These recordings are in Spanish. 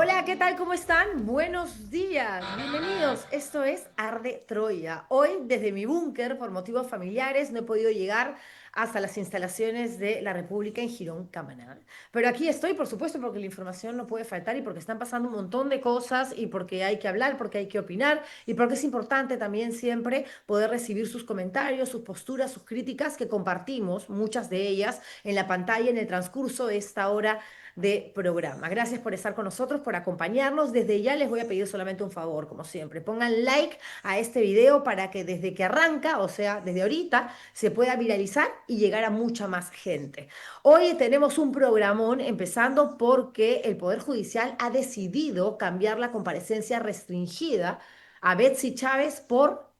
Hola, ¿qué tal? ¿Cómo están? Buenos días, bienvenidos. Esto es Arde Troya. Hoy, desde mi búnker, por motivos familiares, no he podido llegar hasta las instalaciones de la República en Girón, Camaná. Pero aquí estoy, por supuesto, porque la información no puede faltar y porque están pasando un montón de cosas y porque hay que hablar, porque hay que opinar y porque es importante también siempre poder recibir sus comentarios, sus posturas, sus críticas que compartimos, muchas de ellas, en la pantalla en el transcurso de esta hora de programa. Gracias por estar con nosotros, por acompañarnos. Desde ya les voy a pedir solamente un favor, como siempre. Pongan like a este video para que desde que arranca, o sea, desde ahorita, se pueda viralizar y llegar a mucha más gente. Hoy tenemos un programón, empezando porque el Poder Judicial ha decidido cambiar la comparecencia restringida a Betsy Chávez por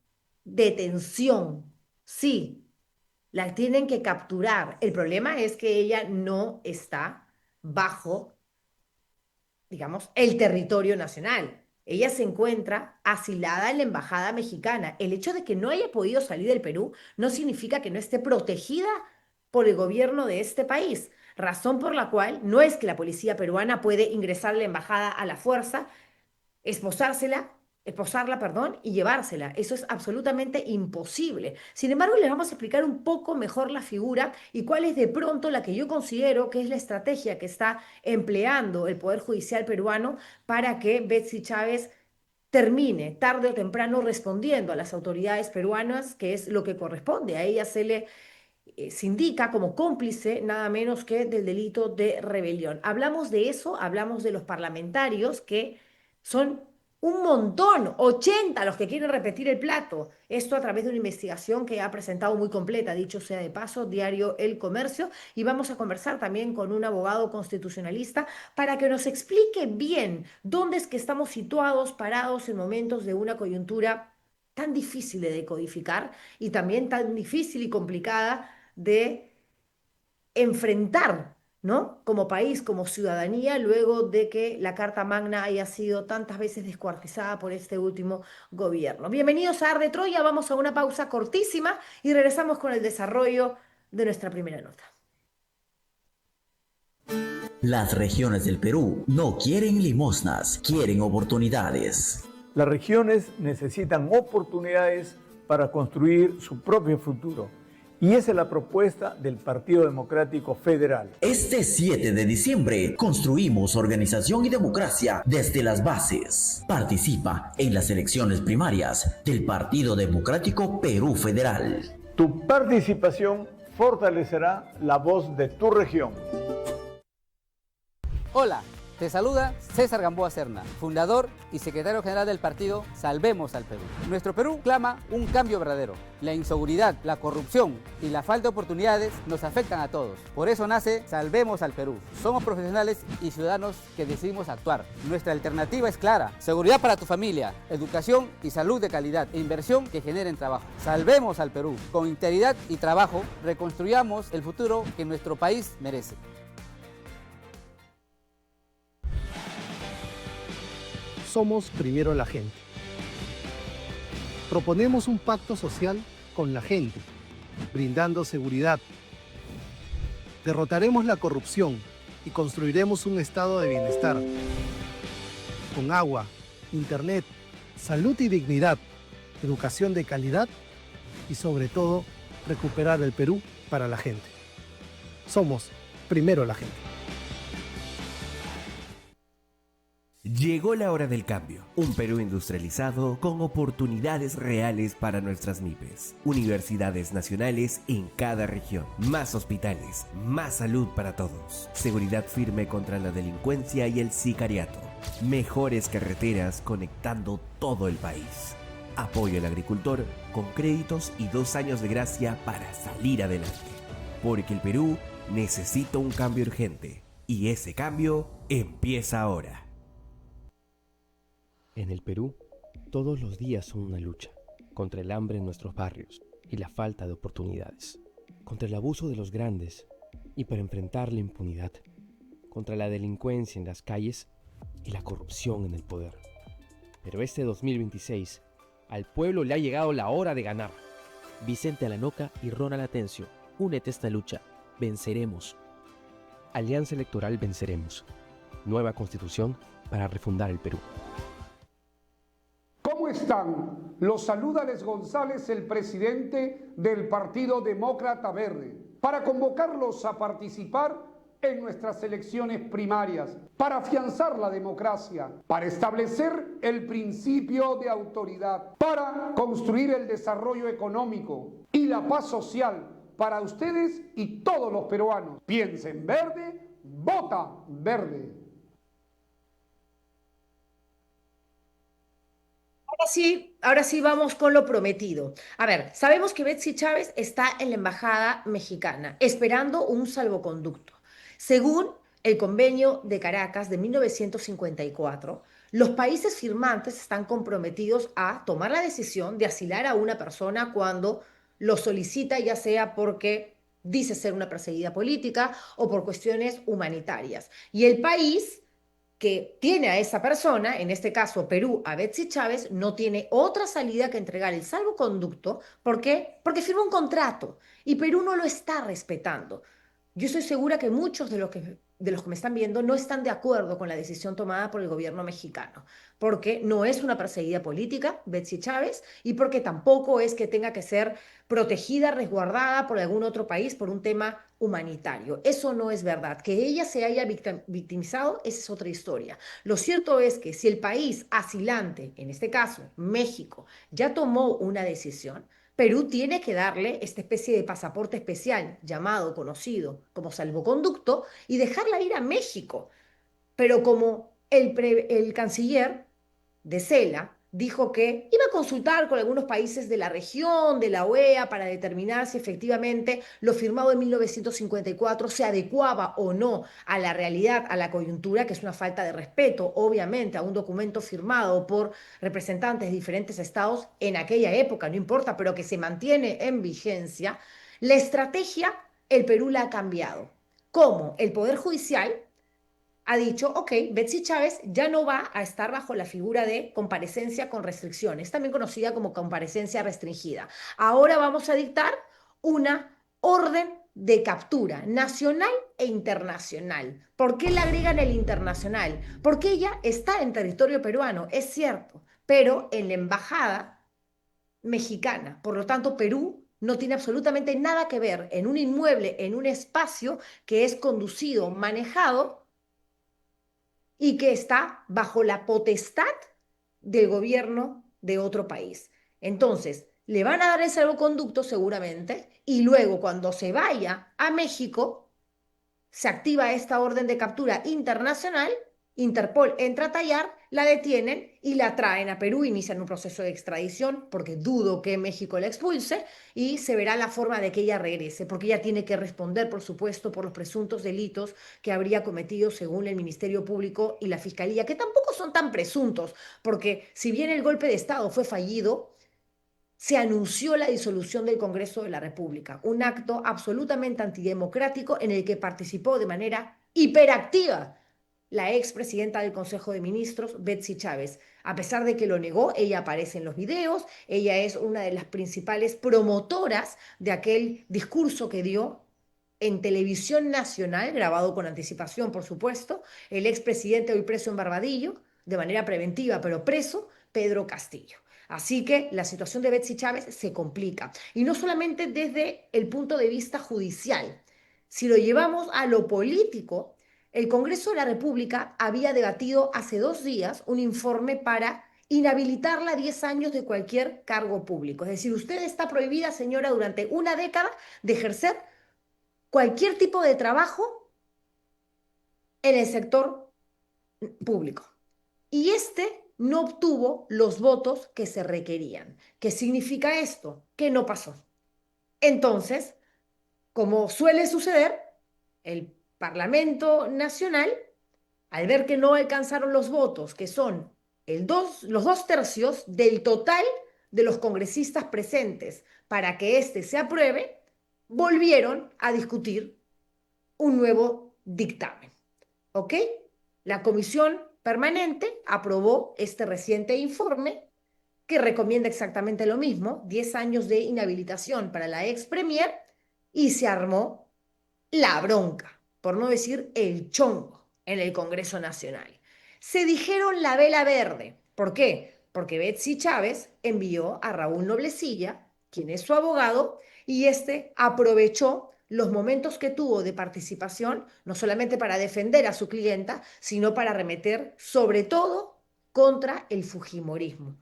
detención. Sí, la tienen que capturar. El problema es que ella no está bajo, digamos, el territorio nacional. Ella se encuentra asilada en la embajada mexicana. El hecho de que no haya podido salir del Perú no significa que no esté protegida por el gobierno de este país, razón por la cual no es que la policía peruana puede ingresar a la embajada a la fuerza, esposársela, esposarla, perdón, y llevársela. Eso es absolutamente imposible. Sin embargo, les vamos a explicar un poco mejor la figura y cuál es de pronto la que yo considero que es la estrategia que está empleando el Poder Judicial peruano para que Betsy Chávez termine tarde o temprano respondiendo a las autoridades peruanas, que es lo que corresponde. A ella se le se indica como cómplice nada menos que del delito de rebelión. Hablamos de eso, hablamos de los parlamentarios que son un montón, 80 los que quieren repetir el plato. Esto a través de una investigación que ha presentado muy completa, dicho sea de paso, diario El Comercio. Y vamos a conversar también con un abogado constitucionalista para que nos explique bien dónde es que estamos situados, parados en momentos de una coyuntura tan difícil de decodificar y también tan difícil y complicada de enfrentar, ¿no? Como país, como ciudadanía, luego de que la Carta Magna haya sido tantas veces descuartizada por este último gobierno. Bienvenidos a Arde Troya, vamos a una pausa cortísima y regresamos con el desarrollo de nuestra primera nota. Las regiones del Perú no quieren limosnas, quieren oportunidades. Las regiones necesitan oportunidades para construir su propio futuro. Y esa es la propuesta del Partido Democrático Federal. Este 7 de diciembre construimos organización y democracia desde las bases. Participa en las elecciones primarias del Partido Democrático Perú Federal. Tu participación fortalecerá la voz de tu región. Hola, te saluda César Gamboa Serna, fundador y secretario general del partido Salvemos al Perú. Nuestro Perú clama un cambio verdadero. La inseguridad, la corrupción y la falta de oportunidades nos afectan a todos. Por eso nace Salvemos al Perú. Somos profesionales y ciudadanos que decidimos actuar. Nuestra alternativa es clara: seguridad para tu familia, educación y salud de calidad e inversión que generen trabajo. Salvemos al Perú. Con integridad y trabajo reconstruyamos el futuro que nuestro país merece. Somos primero la gente. Proponemos un pacto social con la gente, brindando seguridad. Derrotaremos la corrupción y construiremos un estado de bienestar, con agua, internet, salud y dignidad, educación de calidad y sobre todo, recuperar el Perú para la gente. Somos primero la gente. Llegó la hora del cambio. Un Perú industrializado con oportunidades reales para nuestras MIPES. Universidades nacionales en cada región. Más hospitales. Más salud para todos. Seguridad firme contra la delincuencia y el sicariato. Mejores carreteras conectando todo el país. Apoyo al agricultor con créditos y 2 años de gracia para salir adelante. Porque el Perú necesita un cambio urgente. Y ese cambio empieza ahora. En el Perú, todos los días son una lucha contra el hambre en nuestros barrios y la falta de oportunidades, contra el abuso de los grandes y para enfrentar la impunidad, contra la delincuencia en las calles y la corrupción en el poder. Pero este 2026, al pueblo le ha llegado la hora de ganar. Vicente Alanoca y Ronald Atencio, únete a esta lucha. Venceremos. Alianza Electoral Venceremos. Nueva Constitución para refundar el Perú. ¿Cómo están? Los saluda Les González, el presidente del Partido Demócrata Verde, para convocarlos a participar en nuestras elecciones primarias, para afianzar la democracia, para establecer el principio de autoridad, para construir el desarrollo económico y la paz social para ustedes y todos los peruanos. Piensen verde, vota verde. Ahora sí vamos con lo prometido. A ver, sabemos que Betsy Chávez está en la embajada mexicana esperando un salvoconducto. Según el Convenio de Caracas de 1954, los países firmantes están comprometidos a tomar la decisión de asilar a una persona cuando lo solicita, ya sea porque dice ser una perseguida política o por cuestiones humanitarias. Y el país que tiene a esa persona, en este caso Perú, a Betsy Chávez, no tiene otra salida que entregar el salvoconducto. ¿Por qué? Porque firma un contrato y Perú no lo está respetando. Yo estoy segura que muchos de los que me están viendo no están de acuerdo con la decisión tomada por el gobierno mexicano, porque no es una perseguida política, Betsy Chávez, y porque tampoco es que tenga que ser protegida, resguardada por algún otro país por un tema humanitario. Eso no es verdad. Que ella se haya victimizado, esa es otra historia. Lo cierto es que si el país asilante, en este caso México, ya tomó una decisión, Perú tiene que darle esta especie de pasaporte especial, conocido como salvoconducto, y dejarla ir a México. Pero como el canciller de Cela dijo que iba a consultar con algunos países de la región, de la OEA, para determinar si efectivamente lo firmado en 1954 se adecuaba o no a la realidad, a la coyuntura, que es una falta de respeto, obviamente, a un documento firmado por representantes de diferentes estados en aquella época, no importa, pero que se mantiene en vigencia. La estrategia, el Perú la ha cambiado. ¿Cómo? El Poder Judicial ha dicho, ok, Betsy Chávez ya no va a estar bajo la figura de comparecencia con restricciones, también conocida como comparecencia restringida. Ahora vamos a dictar una orden de captura nacional e internacional. ¿Por qué le agregan el internacional? Porque ella está en territorio peruano, es cierto, pero en la embajada mexicana. Por lo tanto, Perú no tiene absolutamente nada que ver en un inmueble, en un espacio que es conducido, manejado y que está bajo la potestad del gobierno de otro país. Entonces, le van a dar el salvoconducto seguramente y luego cuando se vaya a México, se activa esta orden de captura internacional, Interpol entra a tallar, la detienen y la traen a Perú, inician un proceso de extradición, porque dudo que México la expulse, y se verá la forma de que ella regrese, porque ella tiene que responder, por supuesto, por los presuntos delitos que habría cometido según el Ministerio Público y la Fiscalía, que tampoco son tan presuntos, porque si bien el golpe de Estado fue fallido, se anunció la disolución del Congreso de la República, un acto absolutamente antidemocrático en el que participó de manera hiperactiva la expresidenta del Consejo de Ministros, Betsy Chávez. A pesar de que lo negó, ella aparece en los videos, ella es una de las principales promotoras de aquel discurso que dio en televisión nacional, grabado con anticipación, por supuesto, el expresidente hoy preso en Barbadillo, de manera preventiva, pero preso, Pedro Castillo. Así que la situación de Betsy Chávez se complica. Y no solamente desde el punto de vista judicial. Si lo llevamos a lo político, el Congreso de la República había debatido hace 2 días un informe para inhabilitarla 10 años de cualquier cargo público. Es decir, usted está prohibida, señora, durante una década de ejercer cualquier tipo de trabajo en el sector público. Y no obtuvo los votos que se requerían. ¿Qué significa esto? Que no pasó. Entonces, como suele suceder, el Parlamento Nacional, al ver que no alcanzaron los votos, que son los 2/3 del total de los congresistas presentes para que se apruebe, volvieron a discutir un nuevo dictamen. ¿Ok? La Comisión Permanente aprobó este reciente informe que recomienda exactamente lo mismo, 10 años de inhabilitación para la ex premier, y se armó la bronca, por no decir el chongo. en el Congreso Nacional. Se dijeron la vela verde. ¿Por qué? Porque Betsy Chávez envió a Raúl Noblecilla, quien es su abogado, y este aprovechó los momentos que tuvo de participación, no solamente para defender a su clienta, sino para arremeter sobre todo contra el fujimorismo.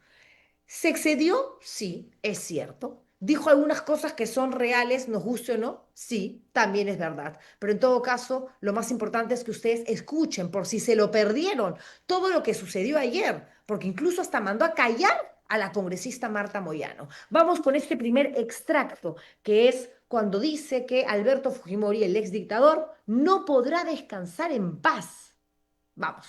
¿Se excedió? Sí, es cierto. ¿Dijo algunas cosas que son reales, nos guste o no? Sí, también es verdad. Pero en todo caso, lo más importante es que ustedes escuchen, por si se lo perdieron, todo lo que sucedió ayer, porque incluso hasta mandó a callar a la congresista Marta Moyano. Vamos con este primer extracto, que es cuando dice que Alberto Fujimori, el exdictador, no podrá descansar en paz. Vamos.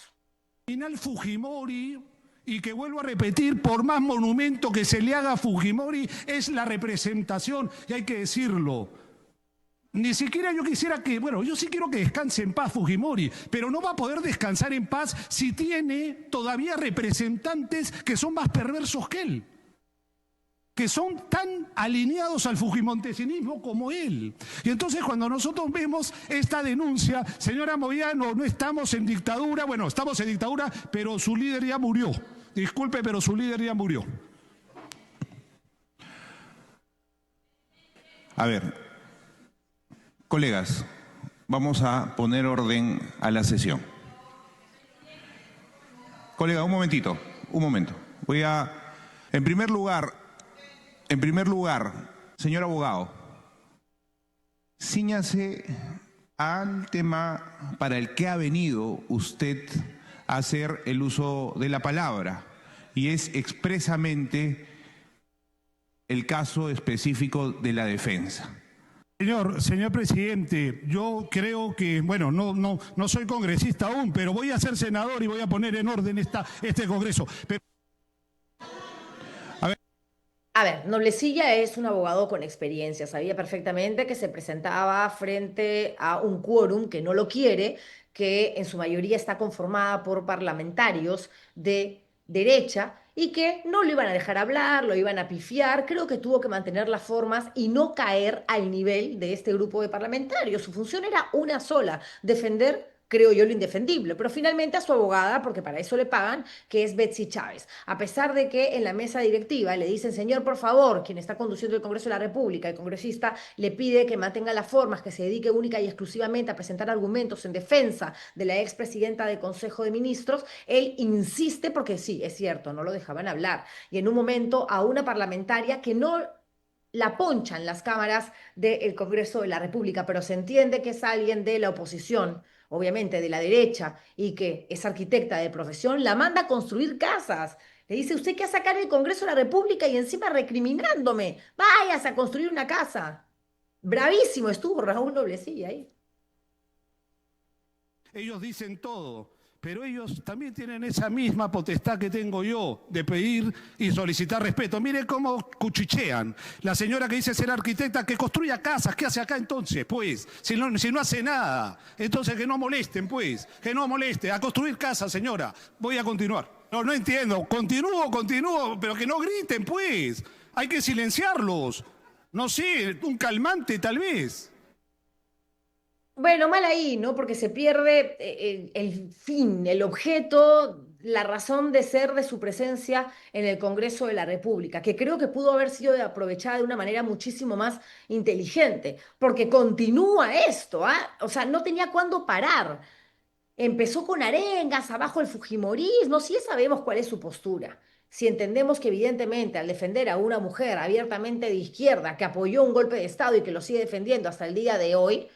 Final Fujimori, y que vuelvo a repetir, por más monumento que se le haga a Fujimori, es la representación, y hay que decirlo. Ni siquiera yo quisiera que, bueno, yo sí quiero que descanse en paz Fujimori, pero no va a poder descansar en paz si tiene todavía representantes que son más perversos que él, que son tan alineados al fujimontesinismo como él. Y entonces cuando nosotros vemos esta denuncia, señora Moyano, no estamos en dictadura, bueno, estamos en dictadura, pero su líder ya murió. Disculpe, pero su líder ya murió. A ver, colegas, vamos a poner orden a la sesión. Colega, un momentito, un momento. En primer lugar, señor abogado, cíñase al tema para el que ha venido usted a hacer el uso de la palabra, y es expresamente el caso específico de la defensa. Señor presidente, yo creo que, bueno, no soy congresista aún, pero voy a ser senador y voy a poner en orden este Congreso. A ver, Noblecilla es un abogado con experiencia, sabía perfectamente que se presentaba frente a un quórum que no lo quiere, que en su mayoría está conformada por parlamentarios de derecha y que no lo iban a dejar hablar, lo iban a pifiar. Creo que tuvo que mantener las formas y no caer al nivel de este grupo de parlamentarios. Su función era una sola, defender, creo yo, lo indefendible, pero finalmente a su abogada, porque para eso le pagan, que es Betsy Chávez. A pesar de que en la mesa directiva le dicen, señor, por favor, quien está conduciendo el Congreso de la República, el congresista le pide que mantenga las formas, que se dedique única y exclusivamente a presentar argumentos en defensa de la expresidenta del Consejo de Ministros, él insiste, porque sí, es cierto, no lo dejaban hablar. Y en un momento a una parlamentaria que no la ponchan las cámaras del Congreso de la República, pero se entiende que es alguien de la oposición, obviamente de la derecha, y que es arquitecta de profesión, la manda a construir casas. Le dice, usted que sacar el Congreso de la República y encima recriminándome, váyase a construir una casa. Bravísimo estuvo Raúl Noblecilla ahí. Ellos dicen todo, pero ellos también tienen esa misma potestad que tengo yo de pedir y solicitar respeto. Mire cómo cuchichean. La señora que dice ser arquitecta, que construya casas, ¿qué hace acá entonces? Pues, si no hace nada, entonces que no molesten, pues, que no moleste. A construir casas, señora. Voy a continuar. No entiendo. Continúo, pero que no griten, pues. Hay que silenciarlos. No sé, un calmante tal vez. Bueno, mal ahí, ¿no? Porque se pierde el fin, el objeto, la razón de ser de su presencia en el Congreso de la República, que creo que pudo haber sido aprovechada de una manera muchísimo más inteligente, porque continúa esto, ¿ah? O sea, no tenía cuándo parar. Empezó con arengas, abajo el fujimorismo, sí sabemos cuál es su postura. Si entendemos que evidentemente al defender a una mujer abiertamente de izquierda que apoyó un golpe de Estado y que lo sigue defendiendo hasta el día de hoy,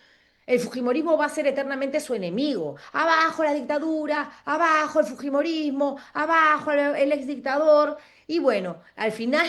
el fujimorismo va a ser eternamente su enemigo. Abajo la dictadura, abajo el fujimorismo, abajo el exdictador. Y bueno, al final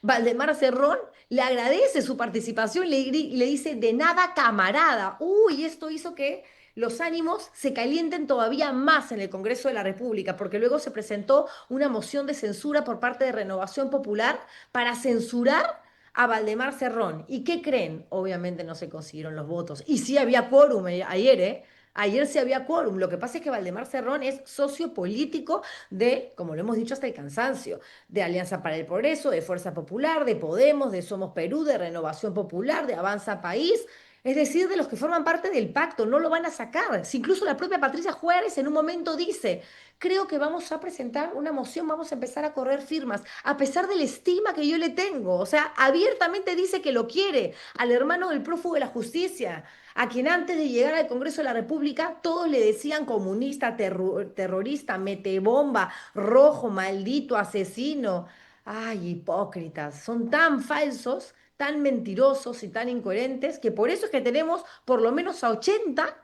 Valdemar Cerrón le agradece su participación y le dice de nada camarada. Uy, esto hizo que los ánimos se calienten todavía más en el Congreso de la República, porque luego se presentó una moción de censura por parte de Renovación Popular para censurar a Valdemar Cerrón. ¿Y qué creen? Obviamente no se consiguieron los votos. Y sí había quórum ayer, ¿eh? Ayer sí había quórum. Lo que pasa es que Valdemar Cerrón es socio político de, como lo hemos dicho hasta el cansancio, de Alianza para el Progreso, de Fuerza Popular, de Podemos, de Somos Perú, de Renovación Popular, de Avanza País. Es decir, de los que forman parte del pacto, no lo van a sacar. Si incluso la propia Patricia Juárez en un momento dice, creo que vamos a presentar una moción, vamos a empezar a correr firmas, a pesar de la estima que yo le tengo. O sea, abiertamente dice que lo quiere al hermano del prófugo de la justicia, a quien antes de llegar al Congreso de la República todos le decían comunista, terrorista, metebomba, rojo, maldito, asesino. Ay, hipócritas, son tan falsos, tan mentirosos y tan incoherentes que por eso es que tenemos por lo menos a 80,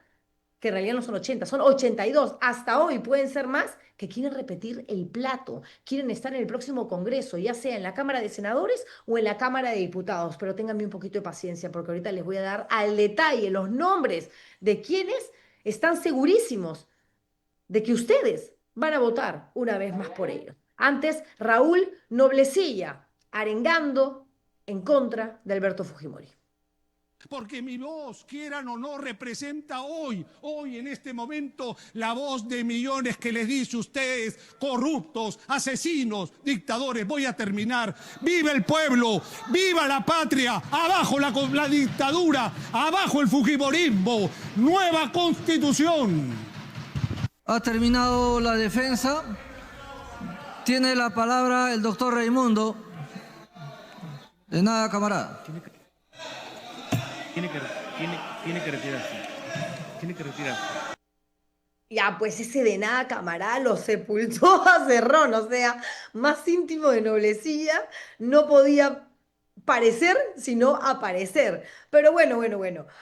que en realidad no son 80, son 82, hasta hoy pueden ser más, que quieren repetir el plato, quieren estar en el próximo Congreso, ya sea en la Cámara de Senadores o en la Cámara de Diputados. Pero ténganme un poquito de paciencia porque ahorita les voy a dar al detalle los nombres de quienes están segurísimos de que ustedes van a votar una vez más por ellos. Antes, Raúl Noblecilla, arengando en contra de Alberto Fujimori. Porque mi voz, quieran o no, representa hoy en este momento, la voz de millones que les dice a ustedes, corruptos, asesinos, dictadores. Voy a terminar. ¡Viva el pueblo! ¡Viva la patria! ¡Abajo la dictadura! ¡Abajo el fujimorismo! ¡Nueva Constitución! Ha terminado la defensa. Tiene la palabra el doctor Raimundo. De nada, camarada. Tiene que retirarse. Tiene que retirarse. Ya, pues ese de nada camarada lo sepultó a Cerrón, o sea, más íntimo de Noblecilla no podía parecer, sino aparecer. Pero bueno.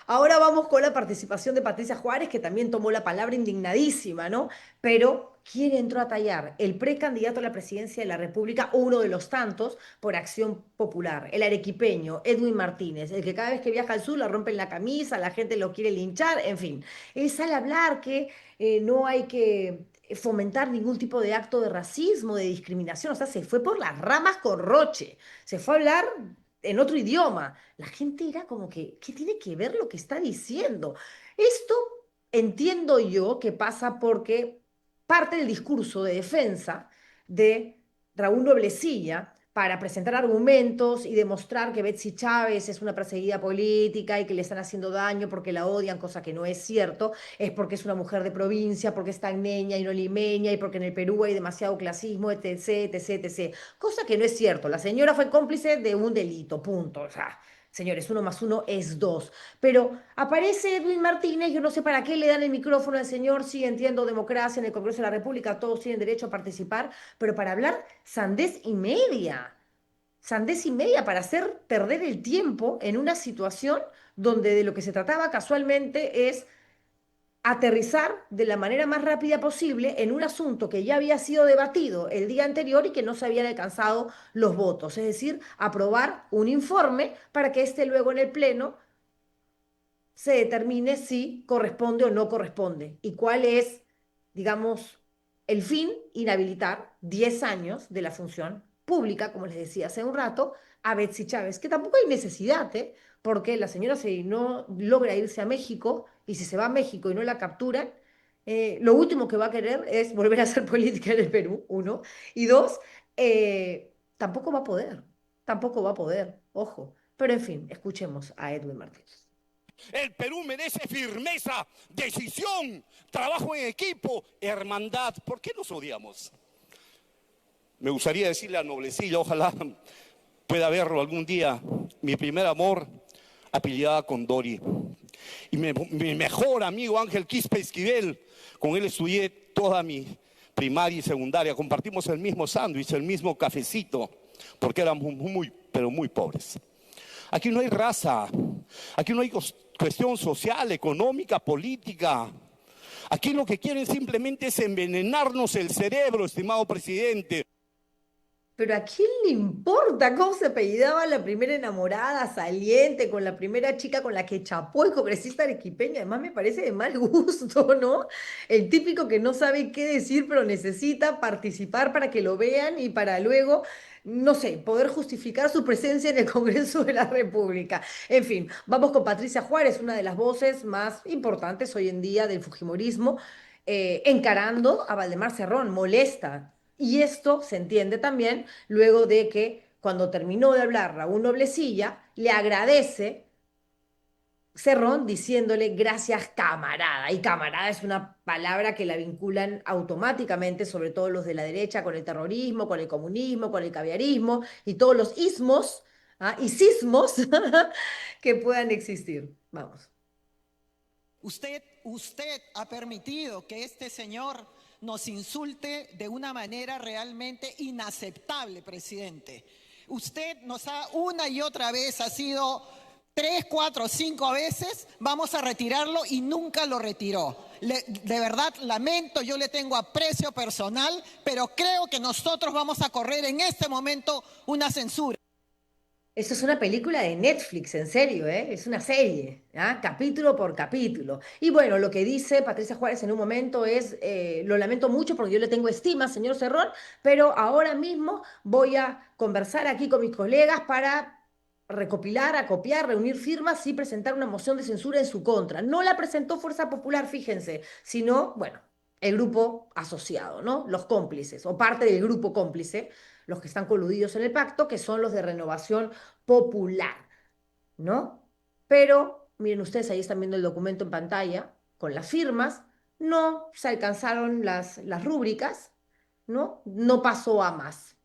Ahora vamos con la participación de Patricia Juárez, que también tomó la palabra indignadísima, ¿no? Pero ¿quién entró a tallar? El precandidato a la presidencia de la República, uno de los tantos, por Acción Popular, el arequipeño, Edwin Martínez, el que cada vez que viaja al sur la rompen la camisa, la gente lo quiere linchar, en fin. Él sale a hablar que no hay que fomentar ningún tipo de acto de racismo, de discriminación, o sea, se fue por las ramas con Roche, se fue a hablar en otro idioma. La gente era como que, ¿qué tiene que ver lo que está diciendo? Esto entiendo yo que pasa porque parte del discurso de defensa de Raúl Noblecilla para presentar argumentos y demostrar que Betsy Chávez es una perseguida política y que le están haciendo daño porque la odian, cosa que no es cierto, es porque es una mujer de provincia, porque es tagneña y no limeña y porque en el Perú hay demasiado clasismo, etc. Cosa que no es cierto. La señora fue cómplice de un delito, punto. O sea, señores, 1 más 1 es 2. Pero aparece Edwin Martínez, yo no sé para qué le dan el micrófono al señor, sí entiendo democracia en el Congreso de la República, todos tienen derecho a participar, pero para hablar sandez y media para hacer perder el tiempo en una situación donde de lo que se trataba casualmente es aterrizar de la manera más rápida posible en un asunto que ya había sido debatido el día anterior y que no se habían alcanzado los votos, es decir, aprobar un informe para que este luego en el Pleno se determine si corresponde o no corresponde y cuál es, digamos, el fin, inhabilitar 10 años de la función pública, como les decía hace un rato, a Betsy Chávez, que tampoco hay necesidad, ¿eh? Porque la señora si no logra irse a México y si se va a México y no la capturan, lo último que va a querer es volver a hacer política en el Perú, uno, y dos, tampoco va a poder, ojo. Pero en fin, escuchemos a Edwin Martínez. El Perú merece firmeza, decisión, trabajo en equipo, hermandad. ¿Por qué nos odiamos? Me gustaría decirle a Noblecilla, ojalá pueda verlo algún día, mi primer amor, apellidada con Dori. Y mi mejor amigo Ángel Quispe Esquivel, con él estudié toda mi primaria y secundaria. Compartimos el mismo sándwich, el mismo cafecito, porque éramos muy, pero muy pobres. Aquí no hay raza, aquí no hay cuestión social, económica, política. Aquí lo que quieren simplemente es envenenarnos el cerebro, estimado presidente. Pero ¿a quién le importa cómo se apellidaba la primera enamorada saliente, con la primera chica con la que chapó el congresista arequipeño? Además me parece de mal gusto, ¿no? El típico que no sabe qué decir, pero necesita participar para que lo vean y para luego, no sé, poder justificar su presencia en el Congreso de la República. En fin, vamos con Patricia Juárez, una de las voces más importantes hoy en día del fujimorismo, encarando a Valdemar Cerrón, molesta. Y esto se entiende también luego de que cuando terminó de hablar Raúl Noblecilla, le agradece Cerrón diciéndole gracias camarada. Y camarada es una palabra que la vinculan automáticamente, sobre todo los de la derecha, con el terrorismo, con el comunismo, con el caviarismo y todos los ismos, y sismos que puedan existir. Vamos. Usted ha permitido que este señor nos insulte de una manera realmente inaceptable, presidente. Usted nos ha una y otra vez, ha sido 3, 4, 5 veces, vamos a retirarlo y nunca lo retiró. De verdad lamento, yo le tengo aprecio personal, pero creo que nosotros vamos a correr en este momento una censura. Esto es una película de Netflix, en serio, ¿eh? Es una serie, ¿ah? Capítulo por capítulo. Y bueno, lo que dice Patricia Juárez en un momento es, lo lamento mucho porque yo le tengo estima, señor Cerrón, pero ahora mismo voy a conversar aquí con mis colegas para recopilar, acopiar, reunir firmas y presentar una moción de censura en su contra. No la presentó Fuerza Popular, fíjense, sino, bueno, el grupo asociado, ¿no? Los cómplices o parte del grupo cómplice, los que están coludidos en el pacto, que son los de Renovación Popular, ¿no? Pero, miren ustedes, ahí están viendo el documento en pantalla, con las firmas, no se alcanzaron las rúbricas, ¿no? No pasó a más.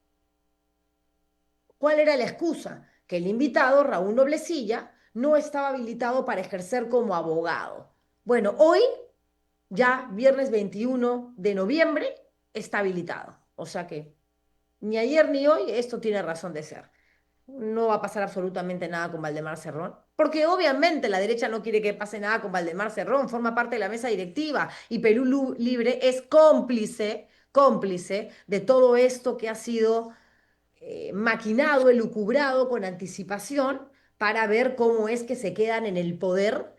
¿Cuál era la excusa? Que el invitado, Raúl Noblecilla, no estaba habilitado para ejercer como abogado. Bueno, hoy, ya viernes 21 de noviembre, está habilitado. O sea que ni ayer ni hoy esto tiene razón de ser. No va a pasar absolutamente nada con Valdemar Cerrón, porque obviamente la derecha no quiere que pase nada con Valdemar Cerrón, forma parte de la mesa directiva y Perú Libre es cómplice de todo esto que ha sido maquinado, elucubrado con anticipación para ver cómo es que se quedan en el poder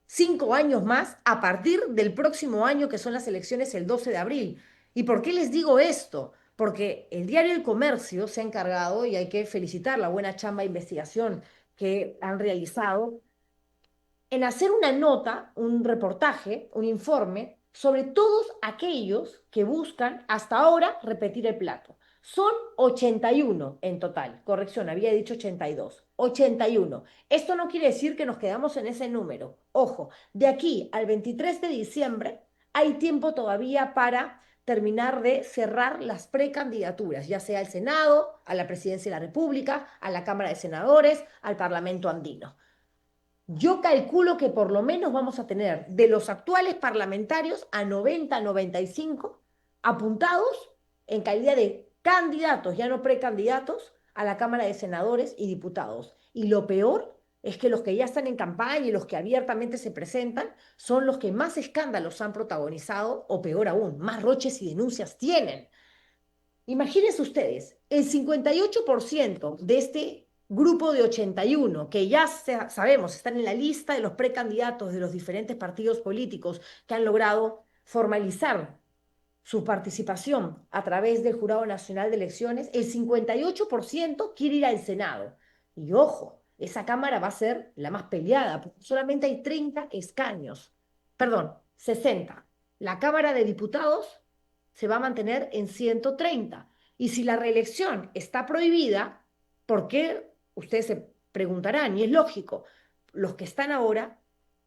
5 años más a partir del próximo año, que son las elecciones el 12 de abril. ¿Y por qué les digo esto? Porque el diario El Comercio se ha encargado, y hay que felicitar la buena chamba de investigación que han realizado, en hacer una nota, un reportaje, un informe sobre todos aquellos que buscan hasta ahora repetir el plato. Son 81 en total. Corrección, había dicho 82. 81. Esto no quiere decir que nos quedamos en ese número. Ojo, de aquí al 23 de diciembre hay tiempo todavía para terminar de cerrar las precandidaturas, ya sea al Senado, a la Presidencia de la República, a la Cámara de Senadores, al Parlamento andino. Yo calculo que por lo menos vamos a tener de los actuales parlamentarios a 90, 95 apuntados en calidad de candidatos, ya no precandidatos, a la Cámara de Senadores y Diputados. Y lo peor es que los que ya están en campaña y los que abiertamente se presentan son los que más escándalos han protagonizado, o peor aún, más roches y denuncias tienen. Imagínense ustedes, el 58% de este grupo de 81, que ya sabemos están en la lista de los precandidatos de los diferentes partidos políticos que han logrado formalizar su participación a través del Jurado Nacional de Elecciones, el 58% quiere ir al Senado. Y ojo, esa Cámara va a ser la más peleada, porque solamente hay 30 escaños. Perdón, 60. La Cámara de Diputados se va a mantener en 130. Y si la reelección está prohibida, ¿por qué? Ustedes se preguntarán, y es lógico, los que están ahora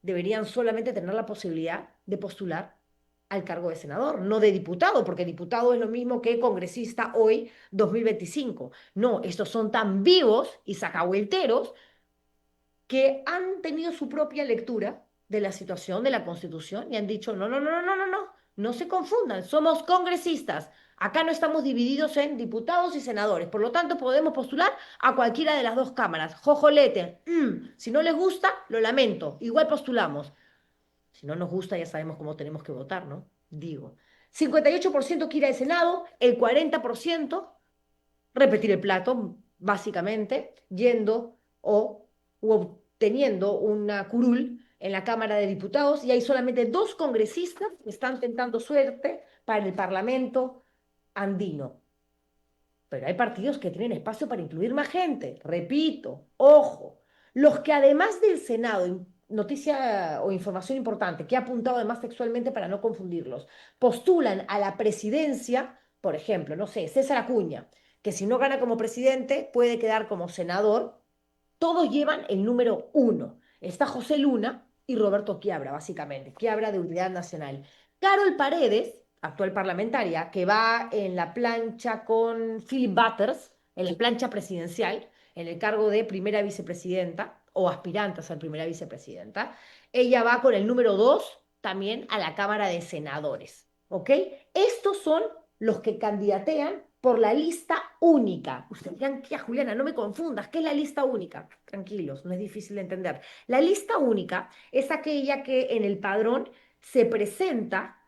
deberían solamente tener la posibilidad de postular al cargo de senador, no de diputado, porque diputado es lo mismo que congresista hoy, 2025. No, estos son tan vivos y sacahuelteros que han tenido su propia lectura de la situación de la Constitución y han dicho, no se confundan, somos congresistas. Acá no estamos divididos en diputados y senadores, por lo tanto podemos postular a cualquiera de las dos cámaras. Jojolete, si no les gusta, lo lamento, igual postulamos. Si no nos gusta, ya sabemos cómo tenemos que votar, ¿no? Digo, 58% quiere al Senado, el 40% repetir el plato, básicamente, yendo u obteniendo una curul en la Cámara de Diputados, y hay solamente 2 congresistas que están tentando suerte para el Parlamento andino. Pero hay partidos que tienen espacio para incluir más gente. Repito, ojo, los que además del Senado, noticia o información importante, que ha apuntado además textualmente para no confundirlos, postulan a la presidencia, por ejemplo, no sé, César Acuña, que si no gana como presidente puede quedar como senador, todos llevan el número 1. Está José Luna y Roberto Quiabra, básicamente. Quiabra de Unidad Nacional. Carol Paredes, actual parlamentaria, que va en la plancha con Philip Butters, en la plancha presidencial, en el cargo de primera vicepresidenta o aspirante a ser primera vicepresidenta. Ella va con el número 2 también a la Cámara de Senadores. ¿Ok? Estos son los que candidatean por la lista única. Ustedes dirán, ¿qué, Juliana? No me confundas, ¿qué es la lista única? Tranquilos, no es difícil de entender. La lista única es aquella que en el padrón se presenta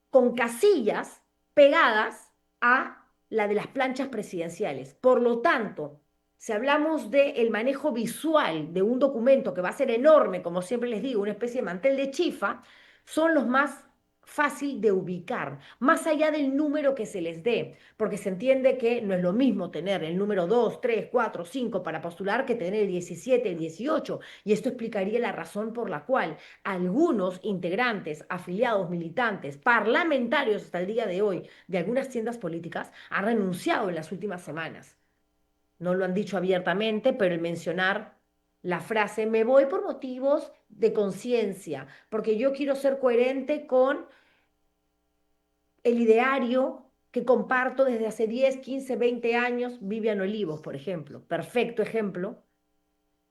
con casillas pegadas a la de las planchas presidenciales. Por lo tanto, si hablamos del manejo visual de un documento que va a ser enorme, como siempre les digo, una especie de mantel de chifa, son los más fácil de ubicar, más allá del número que se les dé, porque se entiende que no es lo mismo tener el número 2, 3, 4, 5 para postular que tener el 17, el 18, y esto explicaría la razón por la cual algunos integrantes, afiliados, militantes, parlamentarios hasta el día de hoy de algunas tiendas políticas han renunciado en las últimas semanas. No lo han dicho abiertamente, pero el mencionar la frase, me voy por motivos de conciencia, porque yo quiero ser coherente con el ideario que comparto desde hace 10, 15, 20 años, Vivian Olivos, por ejemplo. Perfecto ejemplo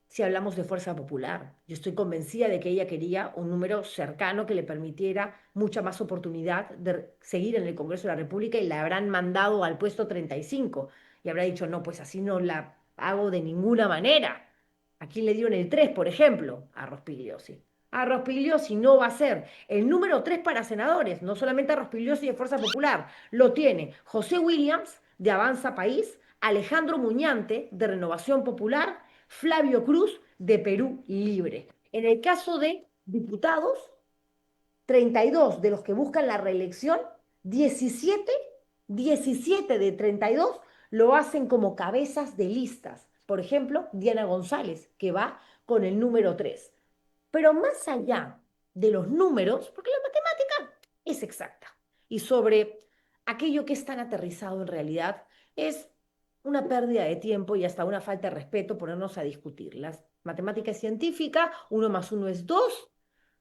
si hablamos de Fuerza Popular. Yo estoy convencida de que ella quería un número cercano que le permitiera mucha más oportunidad de seguir en el Congreso de la República y la habrán mandado al puesto 35 y habrá dicho, no, pues así no la hago de ninguna manera. ¿A quién le dieron el 3, por ejemplo? A Rospigliosi. A Rospigliosi no va a ser el número 3 para senadores, no solamente a Rospigliosi de Fuerza Popular, lo tiene José Williams de Avanza País, Alejandro Muñante de Renovación Popular, Flavio Cruz de Perú Libre. En el caso de diputados, 32 de los que buscan la reelección, 17 de 32 lo hacen como cabezas de listas. Por ejemplo, Diana González, que va con el número 3. Pero más allá de los números, porque la matemática es exacta, y sobre aquello que es tan aterrizado en realidad, es una pérdida de tiempo y hasta una falta de respeto ponernos a discutir. La matemática es científica, 1 más 1 es 2,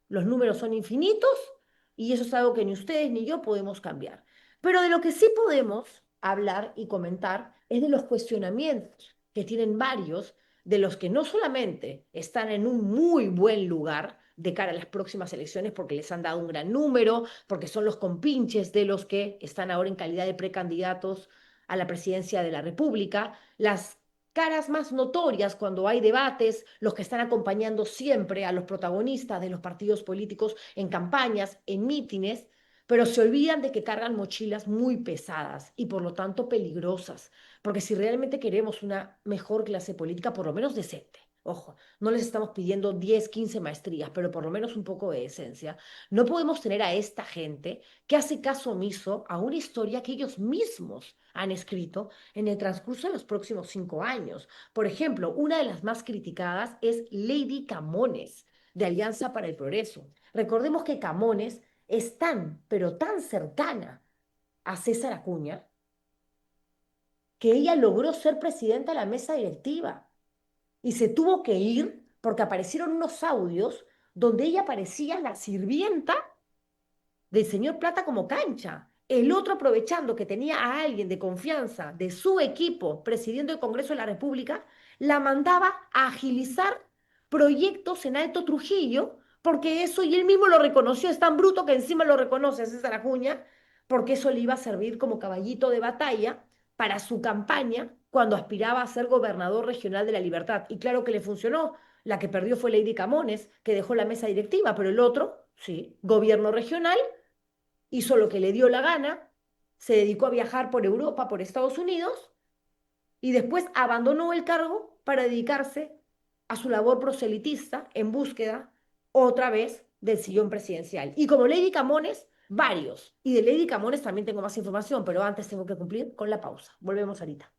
los números son infinitos y eso es algo que ni ustedes ni yo podemos cambiar. Pero de lo que sí podemos hablar y comentar es de los cuestionamientos que tienen varios de los que no solamente están en un muy buen lugar de cara a las próximas elecciones porque les han dado un gran número, porque son los compinches de los que están ahora en calidad de precandidatos a la presidencia de la República, las caras más notorias cuando hay debates, los que están acompañando siempre a los protagonistas de los partidos políticos en campañas, en mítines, pero se olvidan de que cargan mochilas muy pesadas y por lo tanto peligrosas, porque si realmente queremos una mejor clase política, por lo menos decente, ojo, no les estamos pidiendo 10, 15 maestrías, pero por lo menos un poco de esencia, no podemos tener a esta gente que hace caso omiso a una historia que ellos mismos han escrito en el transcurso de los próximos 5 años. Por ejemplo, una de las más criticadas es Lady Camones, de Alianza para el Progreso. Recordemos que Camones es tan, pero tan cercana a César Acuña, que ella logró ser presidenta de la mesa directiva y se tuvo que ir porque aparecieron unos audios donde ella parecía la sirvienta del señor Plata como cancha. El otro, aprovechando que tenía a alguien de confianza de su equipo presidiendo el Congreso de la República, la mandaba a agilizar proyectos en Alto Trujillo, porque eso, y él mismo lo reconoció, es tan bruto que encima lo reconoce César Acuña, porque eso le iba a servir como caballito de batalla para su campaña cuando aspiraba a ser gobernador regional de La Libertad. Y claro que le funcionó. La que perdió fue Lady Camones, que dejó la mesa directiva, pero el otro, sí, gobierno regional, hizo lo que le dio la gana, se dedicó a viajar por Europa, por Estados Unidos, y después abandonó el cargo para dedicarse a su labor proselitista en búsqueda, otra vez, del sillón presidencial. Y como Lady Camones, varios. Y de Lady Camones también tengo más información, pero antes tengo que cumplir con la pausa. Volvemos ahorita.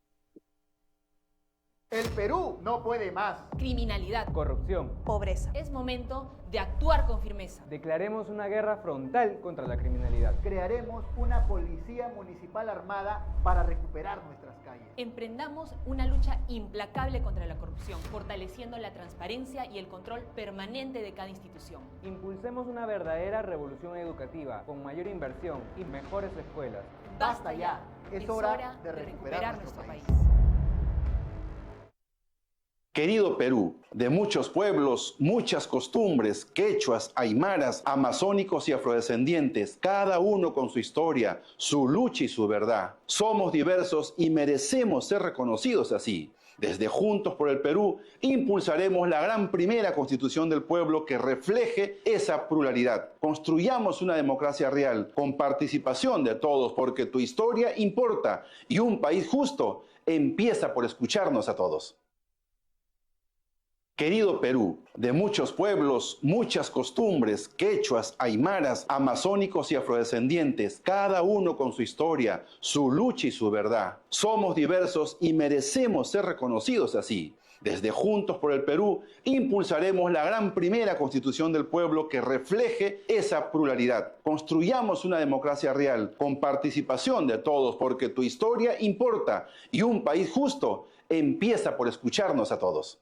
El Perú no puede más. Criminalidad, corrupción, pobreza. Es momento de actuar con firmeza. Declaremos una guerra frontal contra la criminalidad. Crearemos una policía municipal armada para recuperar nuestras calles. Emprendamos una lucha implacable contra la corrupción, fortaleciendo la transparencia y el control permanente de cada institución. Impulsemos una verdadera revolución educativa, con mayor inversión y mejores escuelas. Basta ya. Es hora de recuperar nuestro país. Querido Perú, de muchos pueblos, muchas costumbres, quechuas, aymaras, amazónicos y afrodescendientes, cada uno con su historia, su lucha y su verdad. Somos diversos y merecemos ser reconocidos así. Desde Juntos por el Perú, impulsaremos la gran primera constitución del pueblo que refleje esa pluralidad. Construyamos una democracia real, con participación de todos, porque tu historia importa y un país justo empieza por escucharnos a todos. Querido Perú, de muchos pueblos, muchas costumbres, quechuas, aymaras, amazónicos y afrodescendientes, cada uno con su historia, su lucha y su verdad. Somos diversos y merecemos ser reconocidos así. Desde Juntos por el Perú, impulsaremos la gran primera constitución del pueblo que refleje esa pluralidad. Construyamos una democracia real, con participación de todos, porque tu historia importa y un país justo empieza por escucharnos a todos.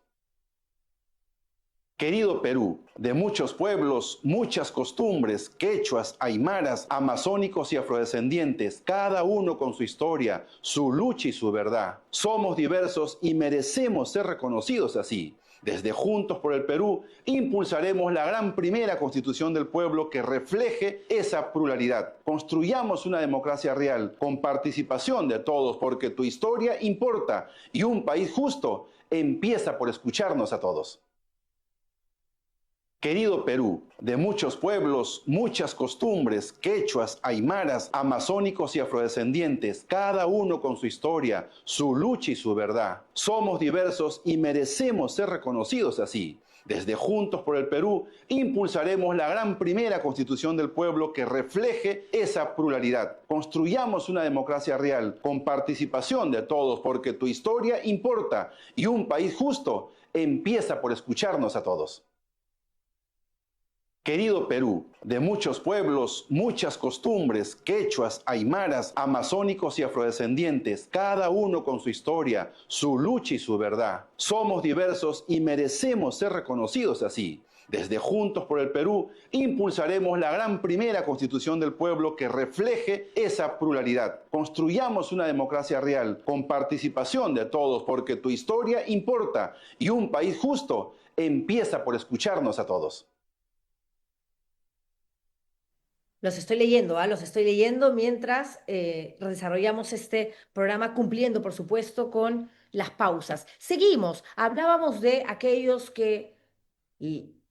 Querido Perú, de muchos pueblos, muchas costumbres, quechuas, aymaras, amazónicos y afrodescendientes, cada uno con su historia, su lucha y su verdad. Somos diversos y merecemos ser reconocidos así. Desde Juntos por el Perú, impulsaremos la gran primera constitución del pueblo que refleje esa pluralidad. Construyamos una democracia real, con participación de todos, porque tu historia importa y un país justo empieza por escucharnos a todos. Querido Perú, de muchos pueblos, muchas costumbres, quechuas, aymaras, amazónicos y afrodescendientes, cada uno con su historia, su lucha y su verdad. Somos diversos y merecemos ser reconocidos así. Desde Juntos por el Perú, impulsaremos la gran primera constitución del pueblo que refleje esa pluralidad. Construyamos una democracia real, con participación de todos, porque tu historia importa y un país justo empieza por escucharnos a todos. Querido Perú, de muchos pueblos, muchas costumbres, quechuas, aymaras, amazónicos y afrodescendientes, cada uno con su historia, su lucha y su verdad. Somos diversos y merecemos ser reconocidos así. Desde Juntos por el Perú, impulsaremos la gran primera constitución del pueblo que refleje esa pluralidad. Construyamos una democracia real, con participación de todos, porque tu historia importa y un país justo empieza por escucharnos a todos. Los estoy leyendo, los estoy leyendo mientras desarrollamos este programa, cumpliendo, por supuesto, con las pausas. Seguimos, hablábamos de aquellos que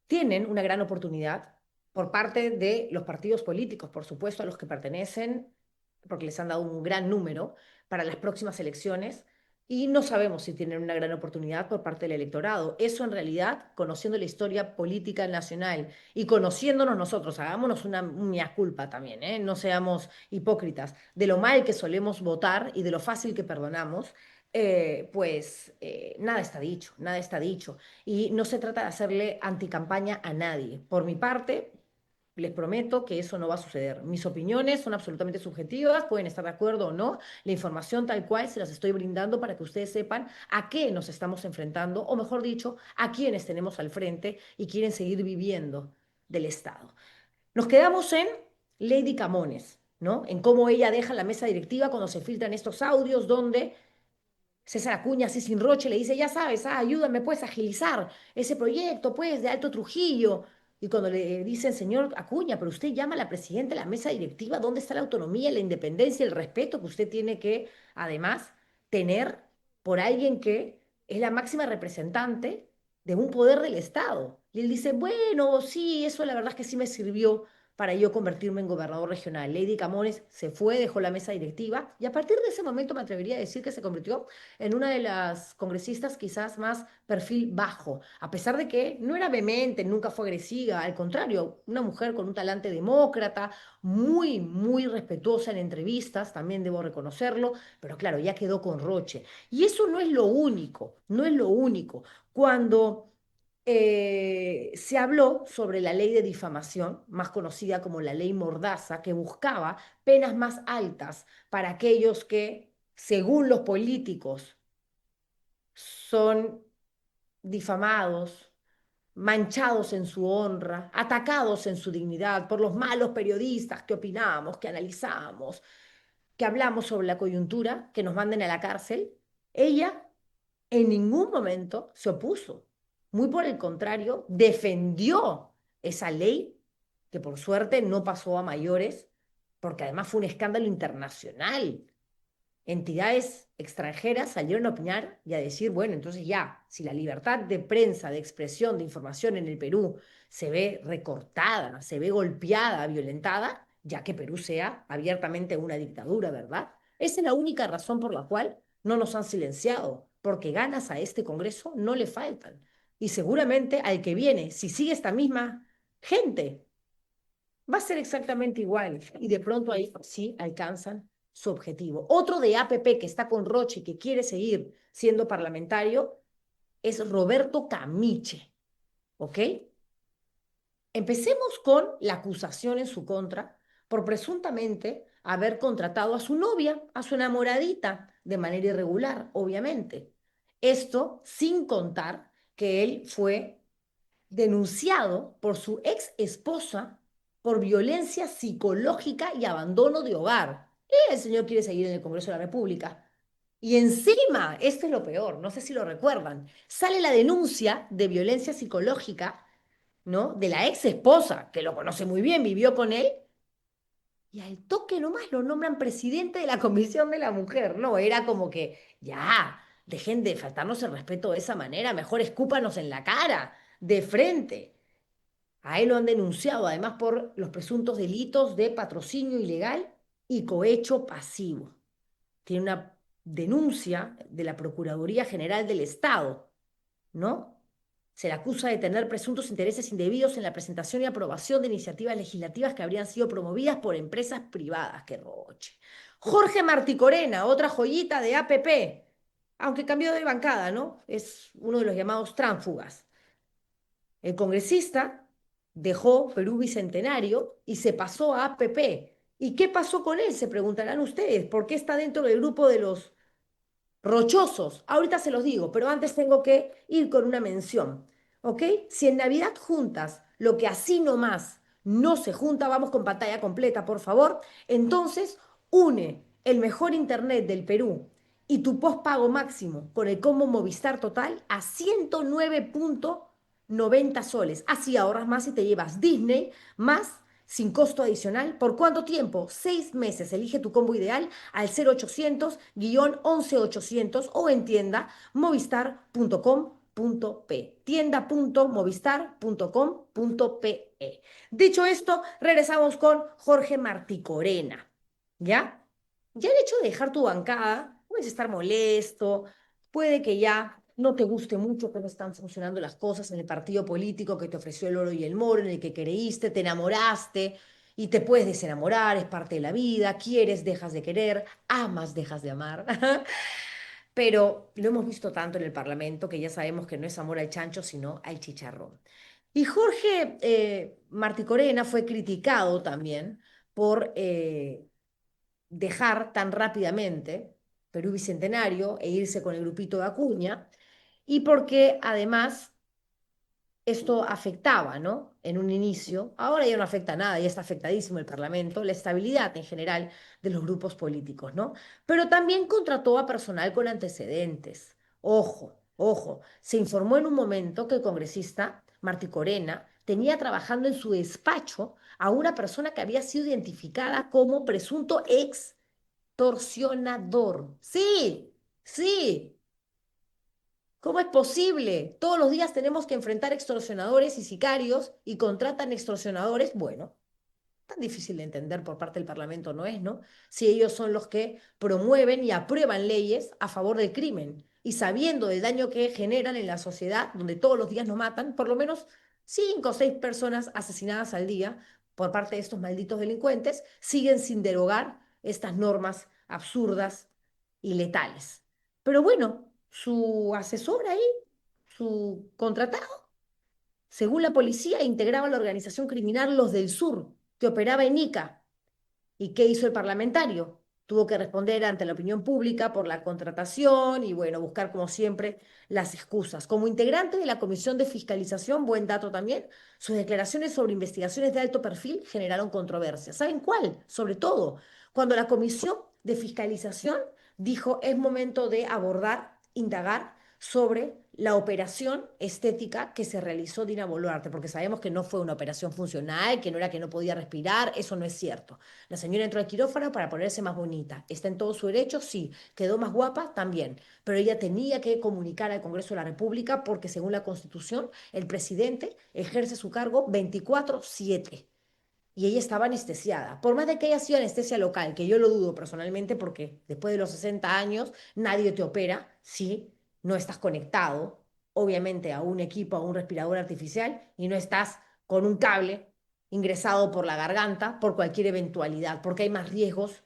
tienen una gran oportunidad por parte de los partidos políticos, por supuesto, a los que pertenecen, porque les han dado un gran número para las próximas elecciones, y no sabemos si tienen una gran oportunidad por parte del electorado. Eso en realidad, conociendo la historia política nacional y conociéndonos nosotros, hagámonos una mea culpa también, ¿eh? No seamos hipócritas, de lo mal que solemos votar y de lo fácil que perdonamos, nada está dicho, nada está dicho. Y no se trata de hacerle anticampaña a nadie. Por mi parte, les prometo que eso no va a suceder. Mis opiniones son absolutamente subjetivas, pueden estar de acuerdo o no. La información tal cual se las estoy brindando para que ustedes sepan a qué nos estamos enfrentando, o mejor dicho, a quiénes tenemos al frente y quieren seguir viviendo del Estado. Nos quedamos en Lady Camones, ¿no? En cómo ella deja la mesa directiva cuando se filtran estos audios donde César Acuña, así sin roche, le dice, ya sabes, ayúdame pues a agilizar ese proyecto pues de Alto Trujillo. Y cuando le dicen, señor Acuña, pero usted llama a la presidenta de la mesa directiva, ¿dónde está la autonomía, la independencia, el respeto que usted tiene que, además, tener por alguien que es la máxima representante de un poder del Estado? Y él dice, bueno, sí, eso la verdad es que sí me sirvió para yo convertirme en gobernador regional. Lady Camones se fue, dejó la mesa directiva y a partir de ese momento me atrevería a decir que se convirtió en una de las congresistas quizás más perfil bajo, a pesar de que no era vehemente, nunca fue agresiva, al contrario, una mujer con un talante demócrata, muy, muy respetuosa en entrevistas, también debo reconocerlo, pero claro, ya quedó con Roche. Y eso no es lo único, no es lo único. Cuando se habló sobre la ley de difamación, más conocida como la ley Mordaza, que buscaba penas más altas para aquellos que, según los políticos, son difamados, manchados en su honra, atacados en su dignidad por los malos periodistas que opinamos, que analizamos, que hablamos sobre la coyuntura, que nos manden a la cárcel. Ella en ningún momento se opuso. Muy por el contrario, defendió esa ley, que por suerte no pasó a mayores, porque además fue un escándalo internacional. Entidades extranjeras salieron a opinar y a decir, bueno, entonces ya, si la libertad de prensa, de expresión, de información en el Perú se ve recortada, se ve golpeada, violentada, ya que Perú sea abiertamente una dictadura, ¿verdad? Esa es la única razón por la cual no nos han silenciado, porque ganas a este Congreso no le faltan. Y seguramente al que viene, si sigue esta misma gente, va a ser exactamente igual. Y de pronto ahí sí alcanzan su objetivo. Otro de APP que está con Roche y que quiere seguir siendo parlamentario es Roberto Camiche. ¿Ok? Empecemos con la acusación en su contra por presuntamente haber contratado a su novia, a su enamoradita, de manera irregular, obviamente. Esto sin contar que él fue denunciado por su ex esposa por violencia psicológica y abandono de hogar. Y el señor quiere seguir en el Congreso de la República. Y encima, esto es lo peor, no sé si lo recuerdan, sale la denuncia de violencia psicológica, ¿no? De la ex esposa, que lo conoce muy bien, vivió con él, y al toque nomás lo nombran presidente de la Comisión de la Mujer. No, era como que, ya, dejen de faltarnos el respeto de esa manera, mejor escúpanos en la cara, de frente. A él lo han denunciado además por los presuntos delitos de patrocinio ilegal y cohecho pasivo. Tiene una denuncia de la Procuraduría General del Estado, ¿no? Se le acusa de tener presuntos intereses indebidos en la presentación y aprobación de iniciativas legislativas que habrían sido promovidas por empresas privadas. ¡Qué roche! Jorge Martí Corena, otra joyita de APP, aunque cambió de bancada, ¿no? Es uno de los llamados tránsfugas. El congresista dejó Perú Bicentenario y se pasó a APP. ¿Y qué pasó con él? Se preguntarán ustedes. ¿Por qué está dentro del grupo de los rochosos? Ahorita se los digo, pero antes tengo que ir con una mención. ¿Ok? Si en Navidad juntas lo que así nomás no se junta, vamos con pantalla completa, por favor, entonces une el mejor internet del Perú y tu postpago máximo con el combo Movistar Total a 109.90 soles. Así ahorras más y te llevas Disney más sin costo adicional. ¿Por cuánto tiempo? 6 meses. Elige tu combo ideal al 0800-11800 o en tienda movistar.com.pe. Tienda.movistar.com.pe. Dicho esto, regresamos con Jorge Martí Corena. ¿Ya? Ya el hecho de dejar tu bancada, puedes estar molesto, puede que ya no te guste mucho cómo están funcionando las cosas en el partido político que te ofreció el oro y el moro, en el que creíste, te enamoraste y te puedes desenamorar, es parte de la vida, quieres, dejas de querer, amas, dejas de amar. Pero lo hemos visto tanto en el Parlamento que ya sabemos que no es amor al chancho, sino al chicharrón. Y Jorge Martí Corena fue criticado también por dejar tan rápidamente Perú Bicentenario e irse con el grupito de Acuña, y porque además esto afectaba, ¿no? En un inicio, ahora ya no afecta nada, ya está afectadísimo el Parlamento, la estabilidad en general de los grupos políticos, ¿no? Pero también contrató a personal con antecedentes. Ojo, ojo, se informó en un momento que el congresista Martí Corena tenía trabajando en su despacho a una persona que había sido identificada como presunto extorsionador. Sí, sí. ¿Cómo es posible? Todos los días tenemos que enfrentar extorsionadores y sicarios y contratan extorsionadores. Bueno, tan difícil de entender por parte del Parlamento no es, ¿no? Si ellos son los que promueven y aprueban leyes a favor del crimen y sabiendo del daño que generan en la sociedad, donde todos los días nos matan, por lo menos 5 o 6 personas asesinadas al día por parte de estos malditos delincuentes, siguen sin derogar estas normas absurdas y letales. Pero bueno, su asesor ahí, su contratado, según la policía, integraba la organización criminal Los del Sur, que operaba en Ica. ¿Y qué hizo el parlamentario? Tuvo que responder ante la opinión pública por la contratación y, bueno, buscar, como siempre, las excusas. Como integrante de la Comisión de Fiscalización, buen dato también, sus declaraciones sobre investigaciones de alto perfil generaron controversia. ¿Saben cuál? Sobre todo, cuando la Comisión de Fiscalización dijo es momento de abordar, indagar sobre la operación estética que se realizó Dina Boluarte, porque sabemos que no fue una operación funcional, que no era que no podía respirar, eso no es cierto. La señora entró al quirófano para ponerse más bonita. ¿Está en todo su derecho? Sí. ¿Quedó más guapa? También. Pero ella tenía que comunicar al Congreso de la República porque según la Constitución, el presidente ejerce su cargo 24/7. Y ella estaba anestesiada. Por más de que haya sido anestesia local, que yo lo dudo personalmente porque después de los 60 años nadie te opera, ¿sí? No estás conectado, obviamente, a un equipo, a un respirador artificial y no estás con un cable ingresado por la garganta por cualquier eventualidad, porque hay más riesgos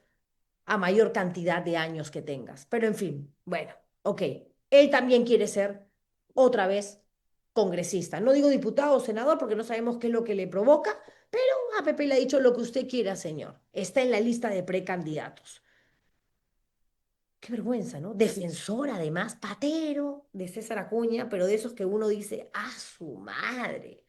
a mayor cantidad de años que tengas. Pero en fin, bueno, ok. Él también quiere ser otra vez congresista. No digo diputado o senador porque no sabemos qué es lo que le provoca, pero a Pepe le ha dicho lo que usted quiera, señor. Está en la lista de precandidatos. Qué vergüenza, ¿no? Defensor, además, patero de César Acuña, pero de esos que uno dice, ¡a su madre!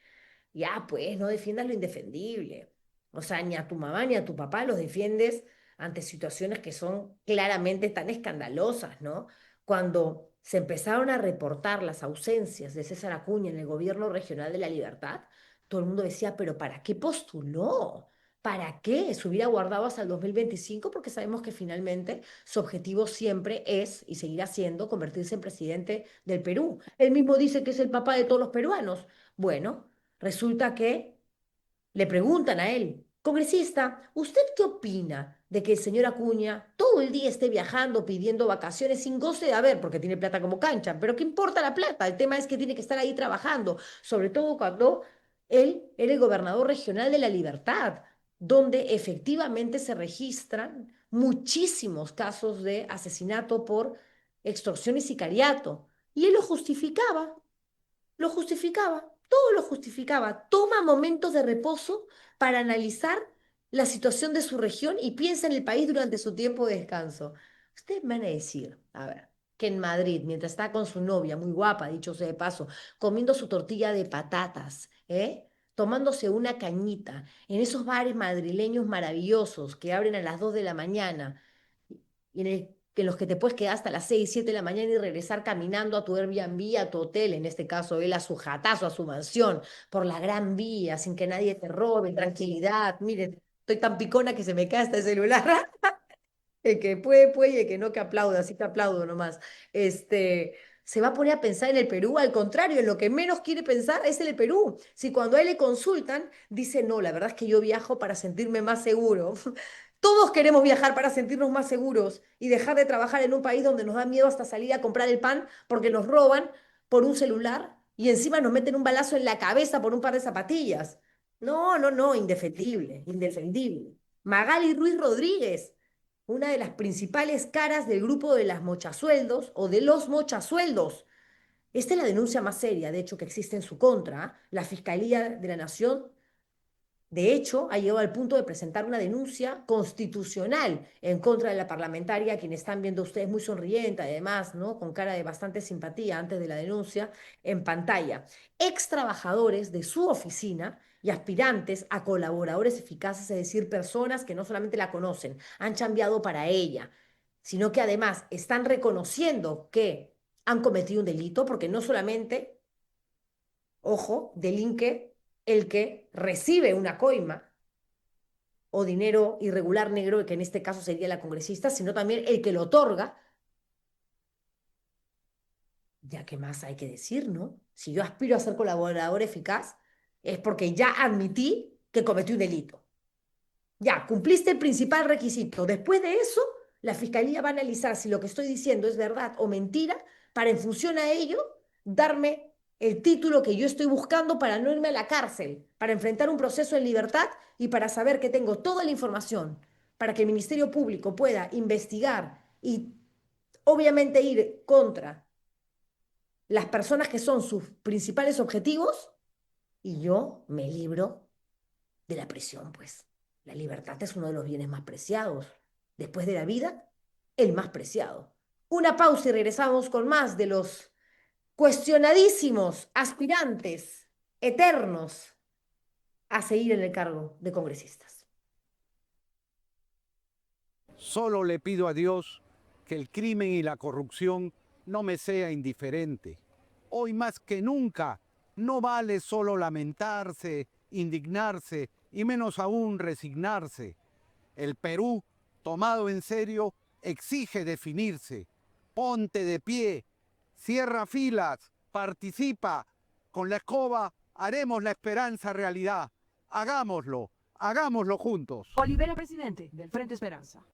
Ya, pues, no defiendas lo indefendible. O sea, ni a tu mamá ni a tu papá los defiendes ante situaciones que son claramente tan escandalosas, ¿no? Cuando se empezaron a reportar las ausencias de César Acuña en el gobierno regional de La Libertad, todo el mundo decía, pero ¿para qué postuló? ¿Para qué? Se hubiera guardado hasta el 2025 porque sabemos que finalmente su objetivo siempre es y seguirá siendo convertirse en presidente del Perú. Él mismo dice que es el papá de todos los peruanos. Bueno, resulta que le preguntan a él, congresista, ¿usted qué opina de que el señor Acuña todo el día esté viajando, pidiendo vacaciones sin goce de haber, porque tiene plata como cancha? Pero ¿qué importa la plata? El tema es que tiene que estar ahí trabajando, sobre todo cuando él era el gobernador regional de La Libertad, donde efectivamente se registran muchísimos casos de asesinato por extorsión y sicariato. Y él lo justificaba, todo lo justificaba. Toma momentos de reposo para analizar la situación de su región y piensa en el país durante su tiempo de descanso. Ustedes me van a decir, a ver, que en Madrid, mientras está con su novia, muy guapa, dicho sea de paso, comiendo su tortilla de patatas, tomándose una cañita, en esos bares madrileños maravillosos que abren a las 2 de la mañana y en los que te puedes quedar hasta las 6, 7 de la mañana y regresar caminando a tu Airbnb, a tu hotel, en este caso él a su jatazo, a su mansión, por la Gran Vía, sin que nadie te robe, tranquilidad. Miren, estoy tan picona que se me cae hasta el celular. El que puede, puede, y el que no, que aplauda, así que aplaudo nomás. Se va a poner a pensar en el Perú, al contrario, en lo que menos quiere pensar es en el Perú. Si cuando a él le consultan, dice, no, la verdad es que yo viajo para sentirme más seguro. Todos queremos viajar para sentirnos más seguros y dejar de trabajar en un país donde nos da miedo hasta salir a comprar el pan porque nos roban por un celular y encima nos meten un balazo en la cabeza por un par de zapatillas. No, no, no, indefendible, indefendible. Magali Ruiz Rodríguez, una de las principales caras del grupo de las mochasueldos o de los mochasueldos. Esta es la denuncia más seria, de hecho, que existe en su contra. La Fiscalía de la Nación, de hecho, ha llegado al punto de presentar una denuncia constitucional en contra de la parlamentaria, a quien están viendo ustedes muy sonriente, además, ¿no? Con cara de bastante simpatía antes de la denuncia, en pantalla. Ex trabajadores de su oficina y aspirantes a colaboradores eficaces, es decir, personas que no solamente la conocen, han chambeado para ella, sino que además están reconociendo que han cometido un delito, porque no solamente, ojo, delinque el que recibe una coima o dinero irregular negro, que en este caso sería la congresista, sino también el que lo otorga. Ya, ¿qué más hay que decir, no? Si yo aspiro a ser colaborador eficaz, es porque ya admití que cometí un delito. Ya, cumpliste el principal requisito. Después de eso, la fiscalía va a analizar si lo que estoy diciendo es verdad o mentira, para en función a ello darme el título que yo estoy buscando para no irme a la cárcel, para enfrentar un proceso en libertad y para saber que tengo toda la información para que el Ministerio Público pueda investigar y obviamente ir contra las personas que son sus principales objetivos y yo me libro de la prisión, pues. La libertad es uno de los bienes más preciados. Después de la vida, el más preciado. Una pausa y regresamos con más de los cuestionadísimos aspirantes eternos a seguir en el cargo de congresistas. Solo le pido a Dios que el crimen y la corrupción no me sea indiferente. Hoy más que nunca no vale solo lamentarse, indignarse y menos aún resignarse. El Perú, tomado en serio, exige definirse. Ponte de pie, cierra filas, participa. Con la escoba haremos la esperanza realidad. Hagámoslo, hagámoslo juntos. Olivera, presidente del Frente Esperanza.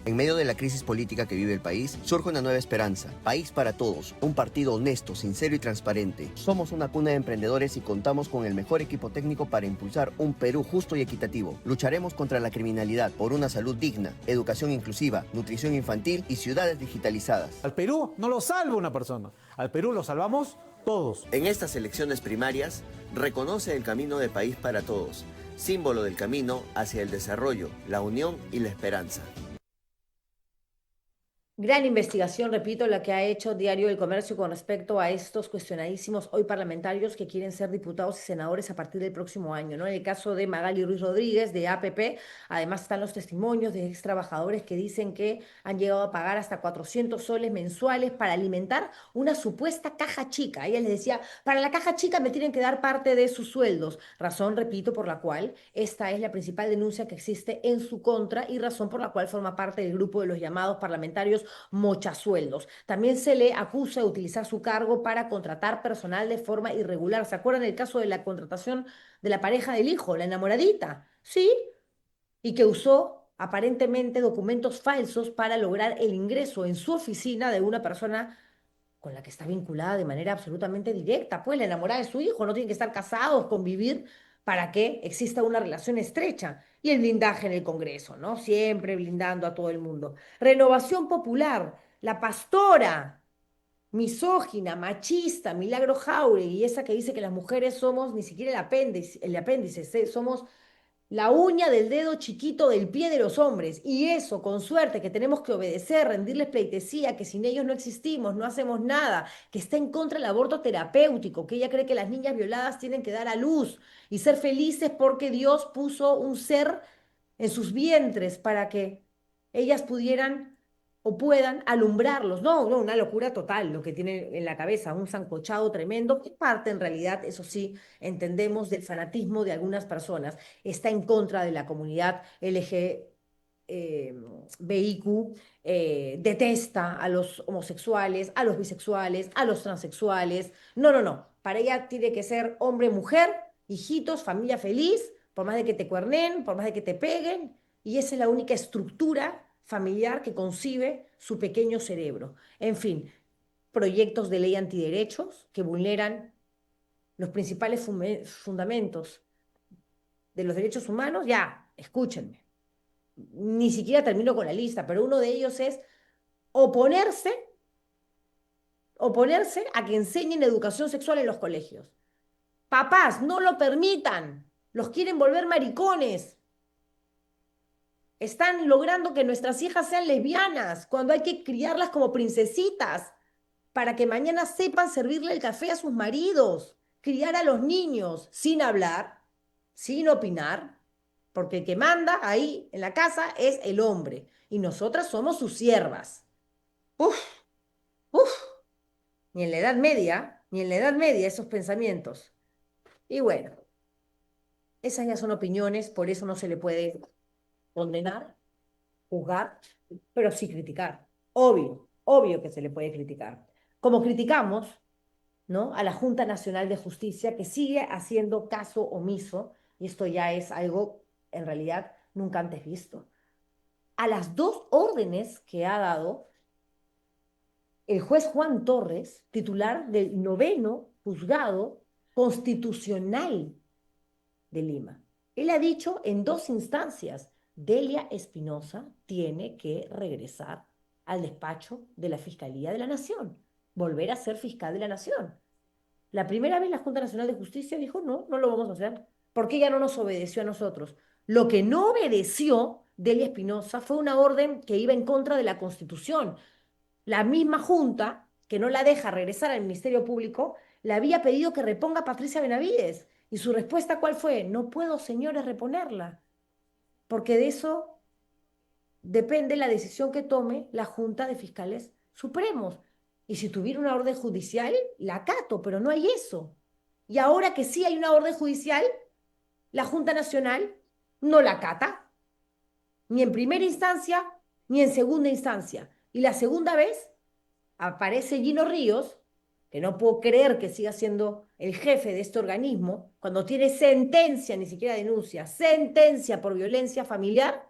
En medio de la crisis política que vive el país, surge una nueva esperanza. País para todos, un partido honesto, sincero y transparente. Somos una cuna de emprendedores y contamos con el mejor equipo técnico para impulsar un Perú justo y equitativo. Lucharemos contra la criminalidad por una salud digna, educación inclusiva, nutrición infantil y ciudades digitalizadas. Al Perú no lo salva una persona, al Perú lo salvamos todos. En estas elecciones primarias, reconoce el camino de País para Todos, símbolo del camino hacia el desarrollo, la unión y la esperanza. Gran investigación, repito, la que ha hecho Diario del Comercio con respecto a estos cuestionadísimos hoy parlamentarios que quieren ser diputados y senadores a partir del próximo año, ¿no? En el caso de Magali Ruiz Rodríguez, de APP, además están los testimonios de ex trabajadores que dicen que han llegado a pagar hasta 400 soles mensuales para alimentar una supuesta caja chica. Ella les decía, para la caja chica me tienen que dar parte de sus sueldos. Razón, repito, por la cual esta es la principal denuncia que existe en su contra y razón por la cual forma parte del grupo de los llamados parlamentarios mochasueldos. También se le acusa de utilizar su cargo para contratar personal de forma irregular. ¿Se acuerdan del caso de la contratación de la pareja del hijo, la enamoradita? Sí, y que usó aparentemente documentos falsos para lograr el ingreso en su oficina de una persona con la que está vinculada de manera absolutamente directa, pues la enamorada de su hijo, no tienen que estar casados, convivir para que exista una relación estrecha. Y el blindaje en el Congreso, ¿no? Siempre blindando a todo el mundo. Renovación Popular, la pastora misógina, machista, Milagro Jáuregui, y esa que dice que las mujeres somos ni siquiera el apéndice, somos la uña del dedo chiquito del pie de los hombres, y eso, con suerte, que tenemos que obedecer, rendirles pleitesía, que sin ellos no existimos, no hacemos nada, que está en contra del aborto terapéutico, que ella cree que las niñas violadas tienen que dar a luz y ser felices porque Dios puso un ser en sus vientres para que ellas pudieran o puedan alumbrarlos. No, no, una locura total lo que tiene en la cabeza, un sancochado tremendo, que parte en realidad, eso sí, entendemos del fanatismo de algunas personas. Está en contra de la comunidad LGBTQ, detesta a los homosexuales, a los bisexuales, a los transexuales. No, no, no. Para ella tiene que ser hombre, mujer, hijitos, familia feliz, por más de que te cuernen, por más de que te peguen, y esa es la única estructura familiar que concibe su pequeño cerebro. En fin, proyectos de ley antiderechos que vulneran los principales fundamentos de los derechos humanos. Ya, escúchenme, ni siquiera termino con la lista, pero uno de ellos es oponerse a que enseñen educación sexual en los colegios. Papás, no lo permitan, los quieren volver maricones. Están logrando que nuestras hijas sean lesbianas cuando hay que criarlas como princesitas para que mañana sepan servirle el café a sus maridos, criar a los niños sin hablar, sin opinar, porque el que manda ahí en la casa es el hombre y nosotras somos sus siervas. Uf, uf, ni en la Edad Media esos pensamientos. Y bueno, esas ya son opiniones, por eso no se le puede condenar, juzgar, pero sí criticar. Obvio que se le puede criticar. Como criticamos, ¿no?, a la Junta Nacional de Justicia, que sigue haciendo caso omiso, y esto ya es algo en realidad nunca antes visto. A las 2 órdenes que ha dado el juez Juan Torres, titular del 9º Juzgado Constitucional de Lima. Él ha dicho en 2 instancias, Delia Espinosa tiene que regresar al despacho de la Fiscalía de la Nación, volver a ser fiscal de la Nación. La primera vez la Junta Nacional de Justicia dijo, no, no lo vamos a hacer, porque ella no nos obedeció a nosotros. Lo que no obedeció Delia Espinosa fue una orden que iba en contra de la Constitución. La misma Junta, que no la deja regresar al Ministerio Público, le había pedido que reponga a Patricia Benavides. ¿Y su respuesta cuál fue? No puedo, señores, reponerla, porque de eso depende la decisión que tome la Junta de Fiscales Supremos. Y si tuviera una orden judicial, la acato, pero no hay eso. Y ahora que sí hay una orden judicial, la Junta Nacional no la acata, ni en primera instancia, ni en segunda instancia. Y la segunda vez aparece Gino Ríos, que no puedo creer que siga siendo el jefe de este organismo, cuando tiene sentencia, ni siquiera denuncia, sentencia por violencia familiar,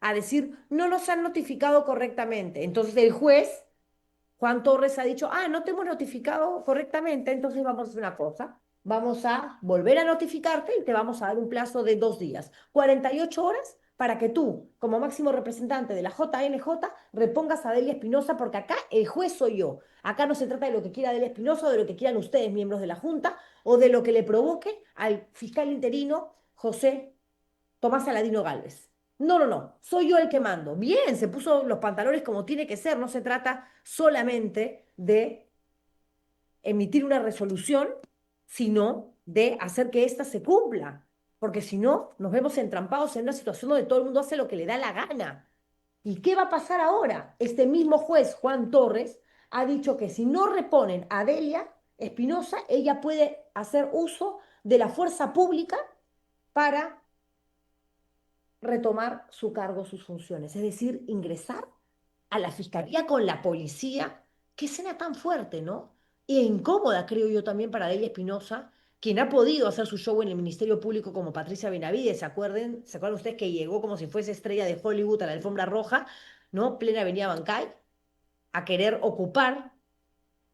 a decir, no nos han notificado correctamente. Entonces el juez, Juan Torres, ha dicho, no te hemos notificado correctamente, entonces vamos a hacer una cosa, vamos a volver a notificarte y te vamos a dar un plazo de 2 días, 48 horas, para que tú, como máximo representante de la JNJ, repongas a Delia Espinosa, porque acá el juez soy yo. Acá no se trata de lo que quiera Delia Espinosa o de lo que quieran ustedes, miembros de la Junta, o de lo que le provoque al fiscal interino José Tomás Aladino Gálvez. No, no, no, soy yo el que mando. Bien, se puso los pantalones como tiene que ser, no se trata solamente de emitir una resolución, sino de hacer que ésta se cumpla. Porque si no, nos vemos entrampados en una situación donde todo el mundo hace lo que le da la gana. ¿Y qué va a pasar ahora? Este mismo juez, Juan Torres, ha dicho que si no reponen a Delia Espinosa, ella puede hacer uso de la fuerza pública para retomar su cargo, sus funciones. Es decir, ingresar a la fiscalía con la policía. Qué escena tan fuerte, ¿no? E incómoda, creo yo, también para Delia Espinosa, quien ha podido hacer su show en el Ministerio Público como Patricia Benavides. ¿Se acuerdan ustedes que llegó como si fuese estrella de Hollywood a la alfombra roja, ¿no? Plena Avenida Bancay, a querer ocupar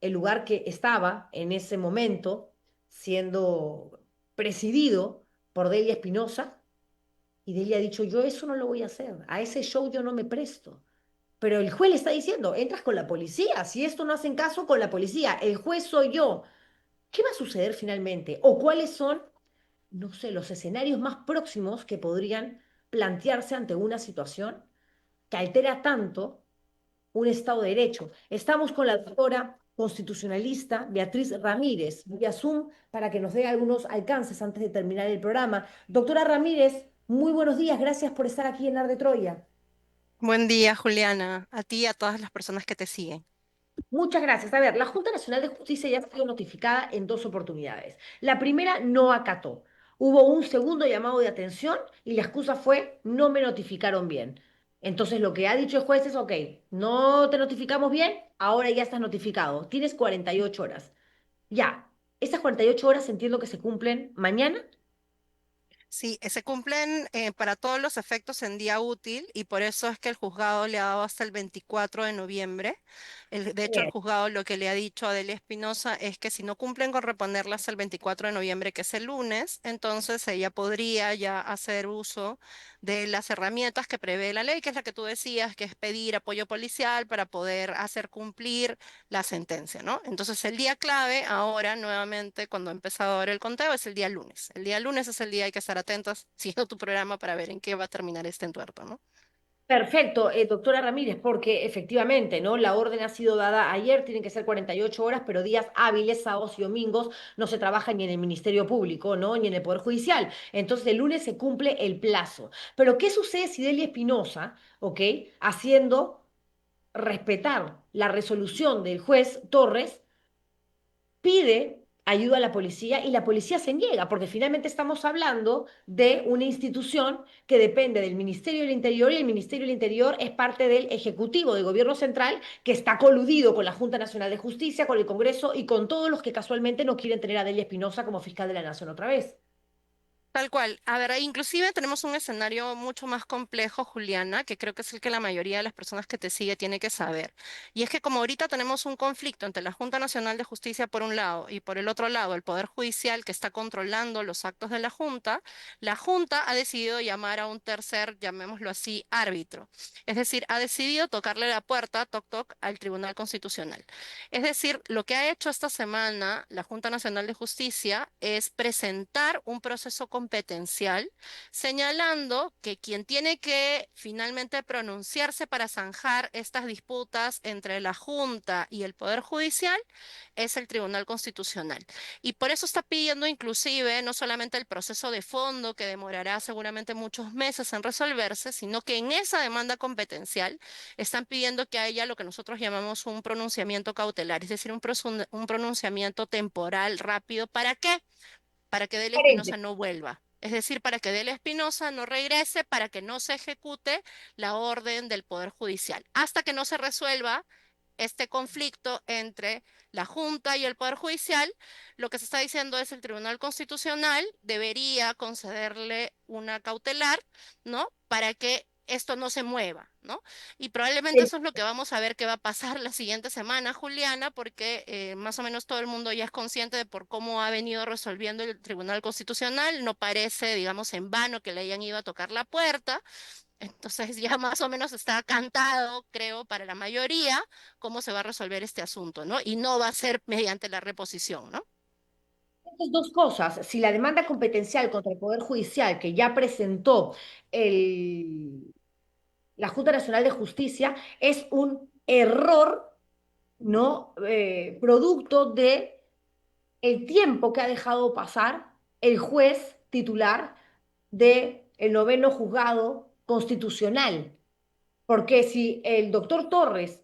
el lugar que estaba en ese momento siendo presidido por Delia Espinosa? Y Delia ha dicho, yo eso no lo voy a hacer, a ese show yo no me presto. Pero el juez le está diciendo, entras con la policía, si esto no hacen caso, con la policía, el juez soy yo. ¿Qué va a suceder finalmente? ¿O cuáles son, no sé, los escenarios más próximos que podrían plantearse ante una situación que altera tanto un Estado de Derecho? Estamos con la doctora constitucionalista Beatriz Ramírez vía Zoom para que nos dé algunos alcances antes de terminar el programa. Doctora Ramírez, muy buenos días, gracias por estar aquí en Ar de Troya. Buen día, Juliana, a ti y a todas las personas que te siguen. Muchas gracias. A ver, la Junta Nacional de Justicia ya ha sido notificada en 2 oportunidades. La primera no acató. Hubo un segundo llamado de atención y la excusa fue no me notificaron bien. Entonces lo que ha dicho el juez es, ok, no te notificamos bien, ahora ya estás notificado. Tienes 48 horas. Ya, esas 48 horas entiendo que se cumplen mañana. Sí, se cumplen para todos los efectos en día útil y por eso es que el juzgado le ha dado hasta el 24 de noviembre. De hecho, el juzgado lo que le ha dicho a Delia Espinosa es que si no cumplen con reponerla hasta el 24 de noviembre, que es el lunes, entonces ella podría ya hacer uso de las herramientas que prevé la ley, que es la que tú decías, que es pedir apoyo policial para poder hacer cumplir la sentencia, ¿no? Entonces, el día clave ahora, nuevamente, cuando ha empezado ahora el conteo, es el día lunes. El día lunes es el día, hay que estar atentos siguiendo tu programa para ver en qué va a terminar este entuerto, ¿no? Perfecto, doctora Ramírez, porque efectivamente, ¿no? La orden ha sido dada ayer, tienen que ser 48 horas, pero días hábiles, sábados y domingos, no se trabaja ni en el Ministerio Público, ¿no? Ni en el Poder Judicial. Entonces, el lunes se cumple el plazo. Pero, ¿qué sucede si Delia Espinosa, ok, haciendo respetar la resolución del juez Torres, pide ayuda a la policía y la policía se niega, porque finalmente estamos hablando de una institución que depende del Ministerio del Interior y el Ministerio del Interior es parte del Ejecutivo, del Gobierno Central, que está coludido con la Junta Nacional de Justicia, con el Congreso y con todos los que casualmente no quieren tener a Delia Espinosa como fiscal de la Nación otra vez. Tal cual. A ver, inclusive tenemos un escenario mucho más complejo, Juliana, que creo que es el que la mayoría de las personas que te sigue tiene que saber. Y es que como ahorita tenemos un conflicto entre la Junta Nacional de Justicia por un lado y por el otro lado el Poder Judicial que está controlando los actos de la Junta ha decidido llamar a un tercer, llamémoslo así, árbitro. Es decir, ha decidido tocarle la puerta, toc toc, al Tribunal Constitucional. Es decir, lo que ha hecho esta semana la Junta Nacional de Justicia es presentar un proceso competencial señalando que quien tiene que finalmente pronunciarse para zanjar estas disputas entre la Junta y el Poder Judicial es el Tribunal Constitucional. Y por eso está pidiendo inclusive no solamente el proceso de fondo que demorará seguramente muchos meses en resolverse, sino que en esa demanda competencial están pidiendo que haya lo que nosotros llamamos un pronunciamiento cautelar, es decir, un pronunciamiento temporal rápido. ¿Para qué? Para que Delia Espinosa no vuelva. Es decir, para que Delia Espinosa no regrese, para que no se ejecute la orden del Poder Judicial, hasta que no se resuelva este conflicto entre la Junta y el Poder Judicial. Lo que se está diciendo es el Tribunal Constitucional debería concederle una cautelar, ¿no? Para que esto no se mueva, ¿no? Y probablemente eso es lo que vamos a ver que va a pasar la siguiente semana, Juliana, porque más o menos todo el mundo ya es consciente de por cómo ha venido resolviendo el Tribunal Constitucional. No parece, digamos, en vano que le hayan ido a tocar la puerta. Entonces ya más o menos está cantado, creo, para la mayoría, cómo se va a resolver este asunto, ¿no? Y no va a ser mediante la reposición, ¿no? Estas dos cosas, si la demanda competencial contra el Poder Judicial que ya presentó el, la Junta Nacional de Justicia es un error, ¿no? Producto de el tiempo que ha dejado pasar el juez titular del noveno juzgado constitucional. Porque si el doctor Torres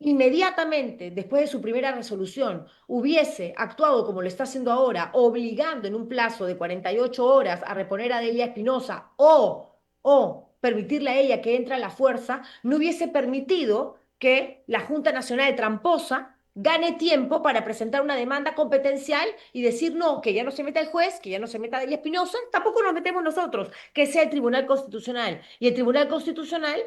inmediatamente después de su primera resolución hubiese actuado como lo está haciendo ahora, obligando en un plazo de 48 horas a reponer a Delia Espinosa o permitirle a ella que entre a la fuerza, no hubiese permitido que la Junta Nacional Tramposa gane tiempo para presentar una demanda competencial y decir no, que ya no se meta el juez, que ya no se meta Delia Espinosa, tampoco nos metemos nosotros, que sea el Tribunal Constitucional. Y el Tribunal Constitucional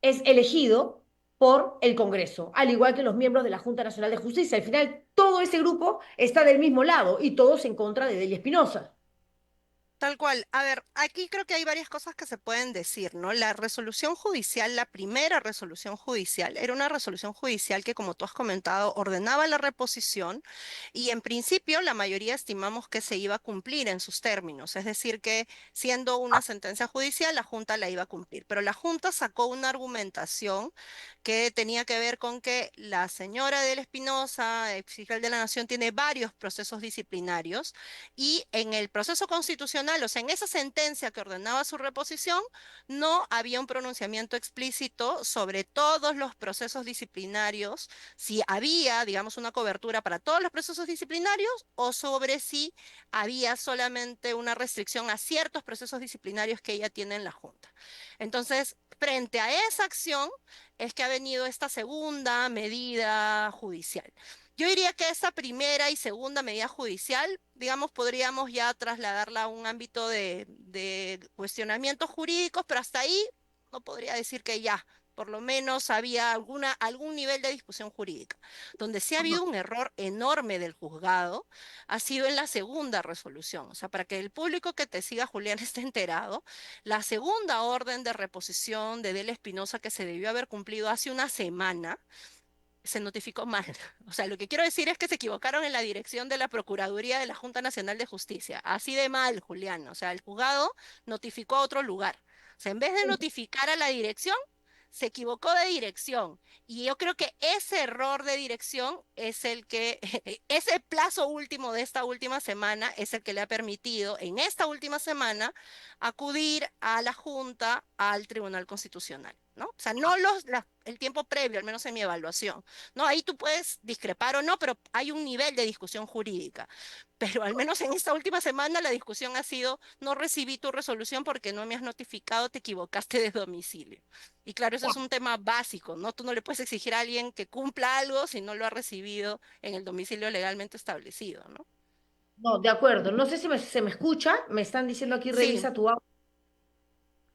es elegido por el Congreso, al igual que los miembros de la Junta Nacional de Justicia. Al final, todo ese grupo está del mismo lado y todos en contra de Delia Espinosa. Tal cual. A ver, aquí creo que hay varias cosas que se pueden decir, ¿no? La resolución judicial, la primera resolución judicial, era una resolución judicial que, como tú has comentado, ordenaba la reposición y en principio la mayoría estimamos que se iba a cumplir en sus términos, es decir, que siendo una sentencia judicial, la Junta la iba a cumplir. Pero la Junta sacó una argumentación que tenía que ver con que la señora Delia Espinosa, ex fiscal de la Nación, tiene varios procesos disciplinarios y en el proceso constitucional, o sea, en esa sentencia que ordenaba su reposición, no había un pronunciamiento explícito sobre todos los procesos disciplinarios, si había, digamos, una cobertura para todos los procesos disciplinarios o sobre si había solamente una restricción a ciertos procesos disciplinarios que ella tiene en la Junta. Entonces, frente a esa acción es que ha venido esta segunda medida judicial. Yo diría que esta primera y segunda medida judicial, digamos, podríamos ya trasladarla a un ámbito de cuestionamientos jurídicos, pero hasta ahí no podría decir que ya, por lo menos había algún nivel de discusión jurídica. Donde sí ha habido un error enorme del juzgado ha sido en la segunda resolución. O sea, para que el público que te siga, Julián, esté enterado, la segunda orden de reposición de Delia Espinosa que se debió haber cumplido hace una semana, se notificó mal. O sea, lo que quiero decir es que se equivocaron en la dirección de la Procuraduría de la Junta Nacional de Justicia. Así de mal, Julián. O sea, el juzgado notificó a otro lugar. O sea, en vez de notificar a la dirección, se equivocó de dirección. Y yo creo que ese error de dirección es el que, ese plazo último de esta última semana es el que le ha permitido en esta última semana acudir a la Junta, al Tribunal Constitucional, ¿no? O sea, no el tiempo previo, al menos en mi evaluación, ¿no? Ahí tú puedes discrepar o no, pero hay un nivel de discusión jurídica. Pero al menos en esta última semana la discusión ha sido, no recibí tu resolución porque no me has notificado, te equivocaste de domicilio. Y claro, eso es un tema básico, ¿no? Tú no le puedes exigir a alguien que cumpla algo si no lo ha recibido en el domicilio legalmente establecido, ¿no? No, de acuerdo. No sé si se me escucha. Me están diciendo aquí, Sí, revisa tu audio.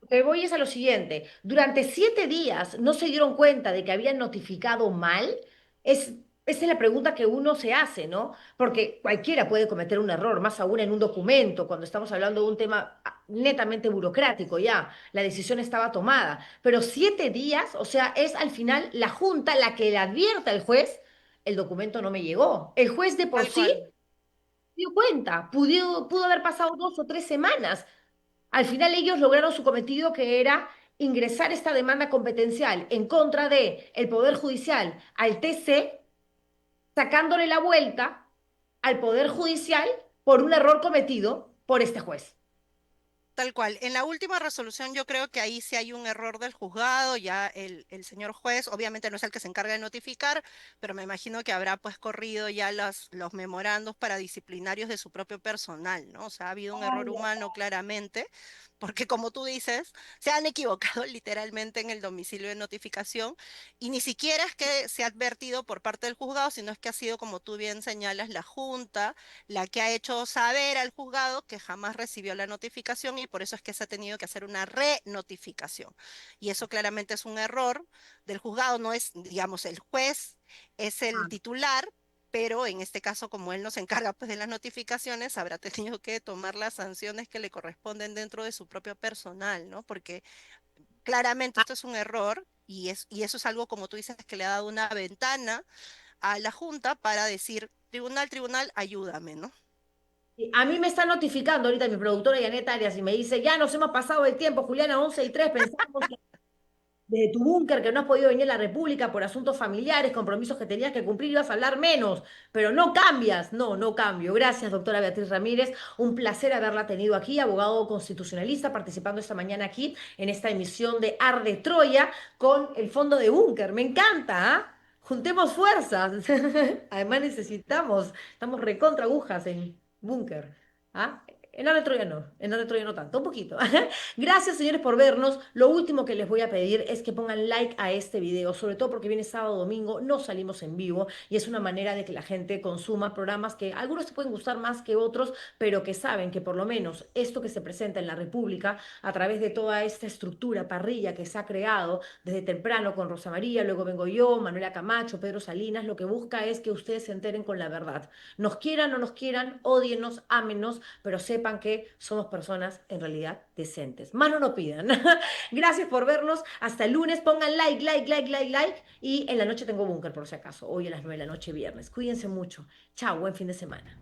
Lo que voy es a lo siguiente. Durante 7 días no se dieron cuenta de que habían notificado mal. Es, esa es la pregunta que uno se hace, ¿no? Porque cualquiera puede cometer un error, más aún en un documento, cuando estamos hablando de un tema netamente burocrático, ya, la decisión estaba tomada. Pero 7 días, o sea, es al final la Junta la que le advierte al juez, el documento no me llegó. El juez de por tal sí cual. dio cuenta, pudo haber pasado 2 o 3 semanas. Al final ellos lograron su cometido, que era ingresar esta demanda competencial en contra de el Poder Judicial al TC, sacándole la vuelta al Poder Judicial por un error cometido por este juez. Tal cual. En la última resolución yo creo que ahí sí hay un error del juzgado, ya el señor juez, obviamente no es el que se encarga de notificar, pero me imagino que habrá pues corrido ya los memorandos para disciplinarios de su propio personal, ¿no? O sea, ha habido un error humano claramente, porque como tú dices, se han equivocado literalmente en el domicilio de notificación y ni siquiera es que se ha advertido por parte del juzgado, sino es que ha sido, como tú bien señalas, la Junta la que ha hecho saber al juzgado que jamás recibió la notificación y por eso es que se ha tenido que hacer una renotificación. Y eso claramente es un error del juzgado, no es, digamos, el juez es el titular, pero en este caso, como él no se encarga pues, de las notificaciones, habrá tenido que tomar las sanciones que le corresponden dentro de su propio personal, ¿no? Porque claramente esto es un error y eso es algo, como tú dices, que le ha dado una ventana a la Junta para decir, tribunal, tribunal, ayúdame, ¿no? Y a mí me está notificando ahorita mi productora Yanet Arias y me dice, ya nos hemos pasado el tiempo, Juliana, 11:03, pensamos que desde tu búnker que no has podido venir a la República por asuntos familiares, compromisos que tenías que cumplir, ibas a hablar menos, pero no cambias. No, no cambio. Gracias, doctora Beatriz Ramírez. Un placer haberla tenido aquí, abogado constitucionalista, participando esta mañana aquí en esta emisión de Arde Troya con el fondo de búnker. Me encanta, ¿ah? Juntemos fuerzas. Además estamos recontra agujas en búnker. ¿Ah? En Arde Troya no, en Arde Troya no tanto, un poquito. Gracias, señores, por vernos. Lo último que les voy a pedir es que pongan like a este video, sobre todo porque viene sábado, domingo, no salimos en vivo y es una manera de que la gente consuma programas que algunos te pueden gustar más que otros, pero que saben que por lo menos esto que se presenta en la República, a través de toda esta estructura, parrilla que se ha creado desde temprano con Rosa María, luego vengo yo, Manuela Camacho, Pedro Salinas, lo que busca es que ustedes se enteren con la verdad. Nos quieran o no nos quieran, odienos, ámenos, pero sepan que somos personas en realidad decentes. Más no nos pidan. Gracias por vernos. Hasta el lunes. Pongan like, like, like, like, like. Y en la noche tengo búnker, por si acaso. Hoy a las 9 de la noche, viernes. Cuídense mucho. Chao, buen fin de semana.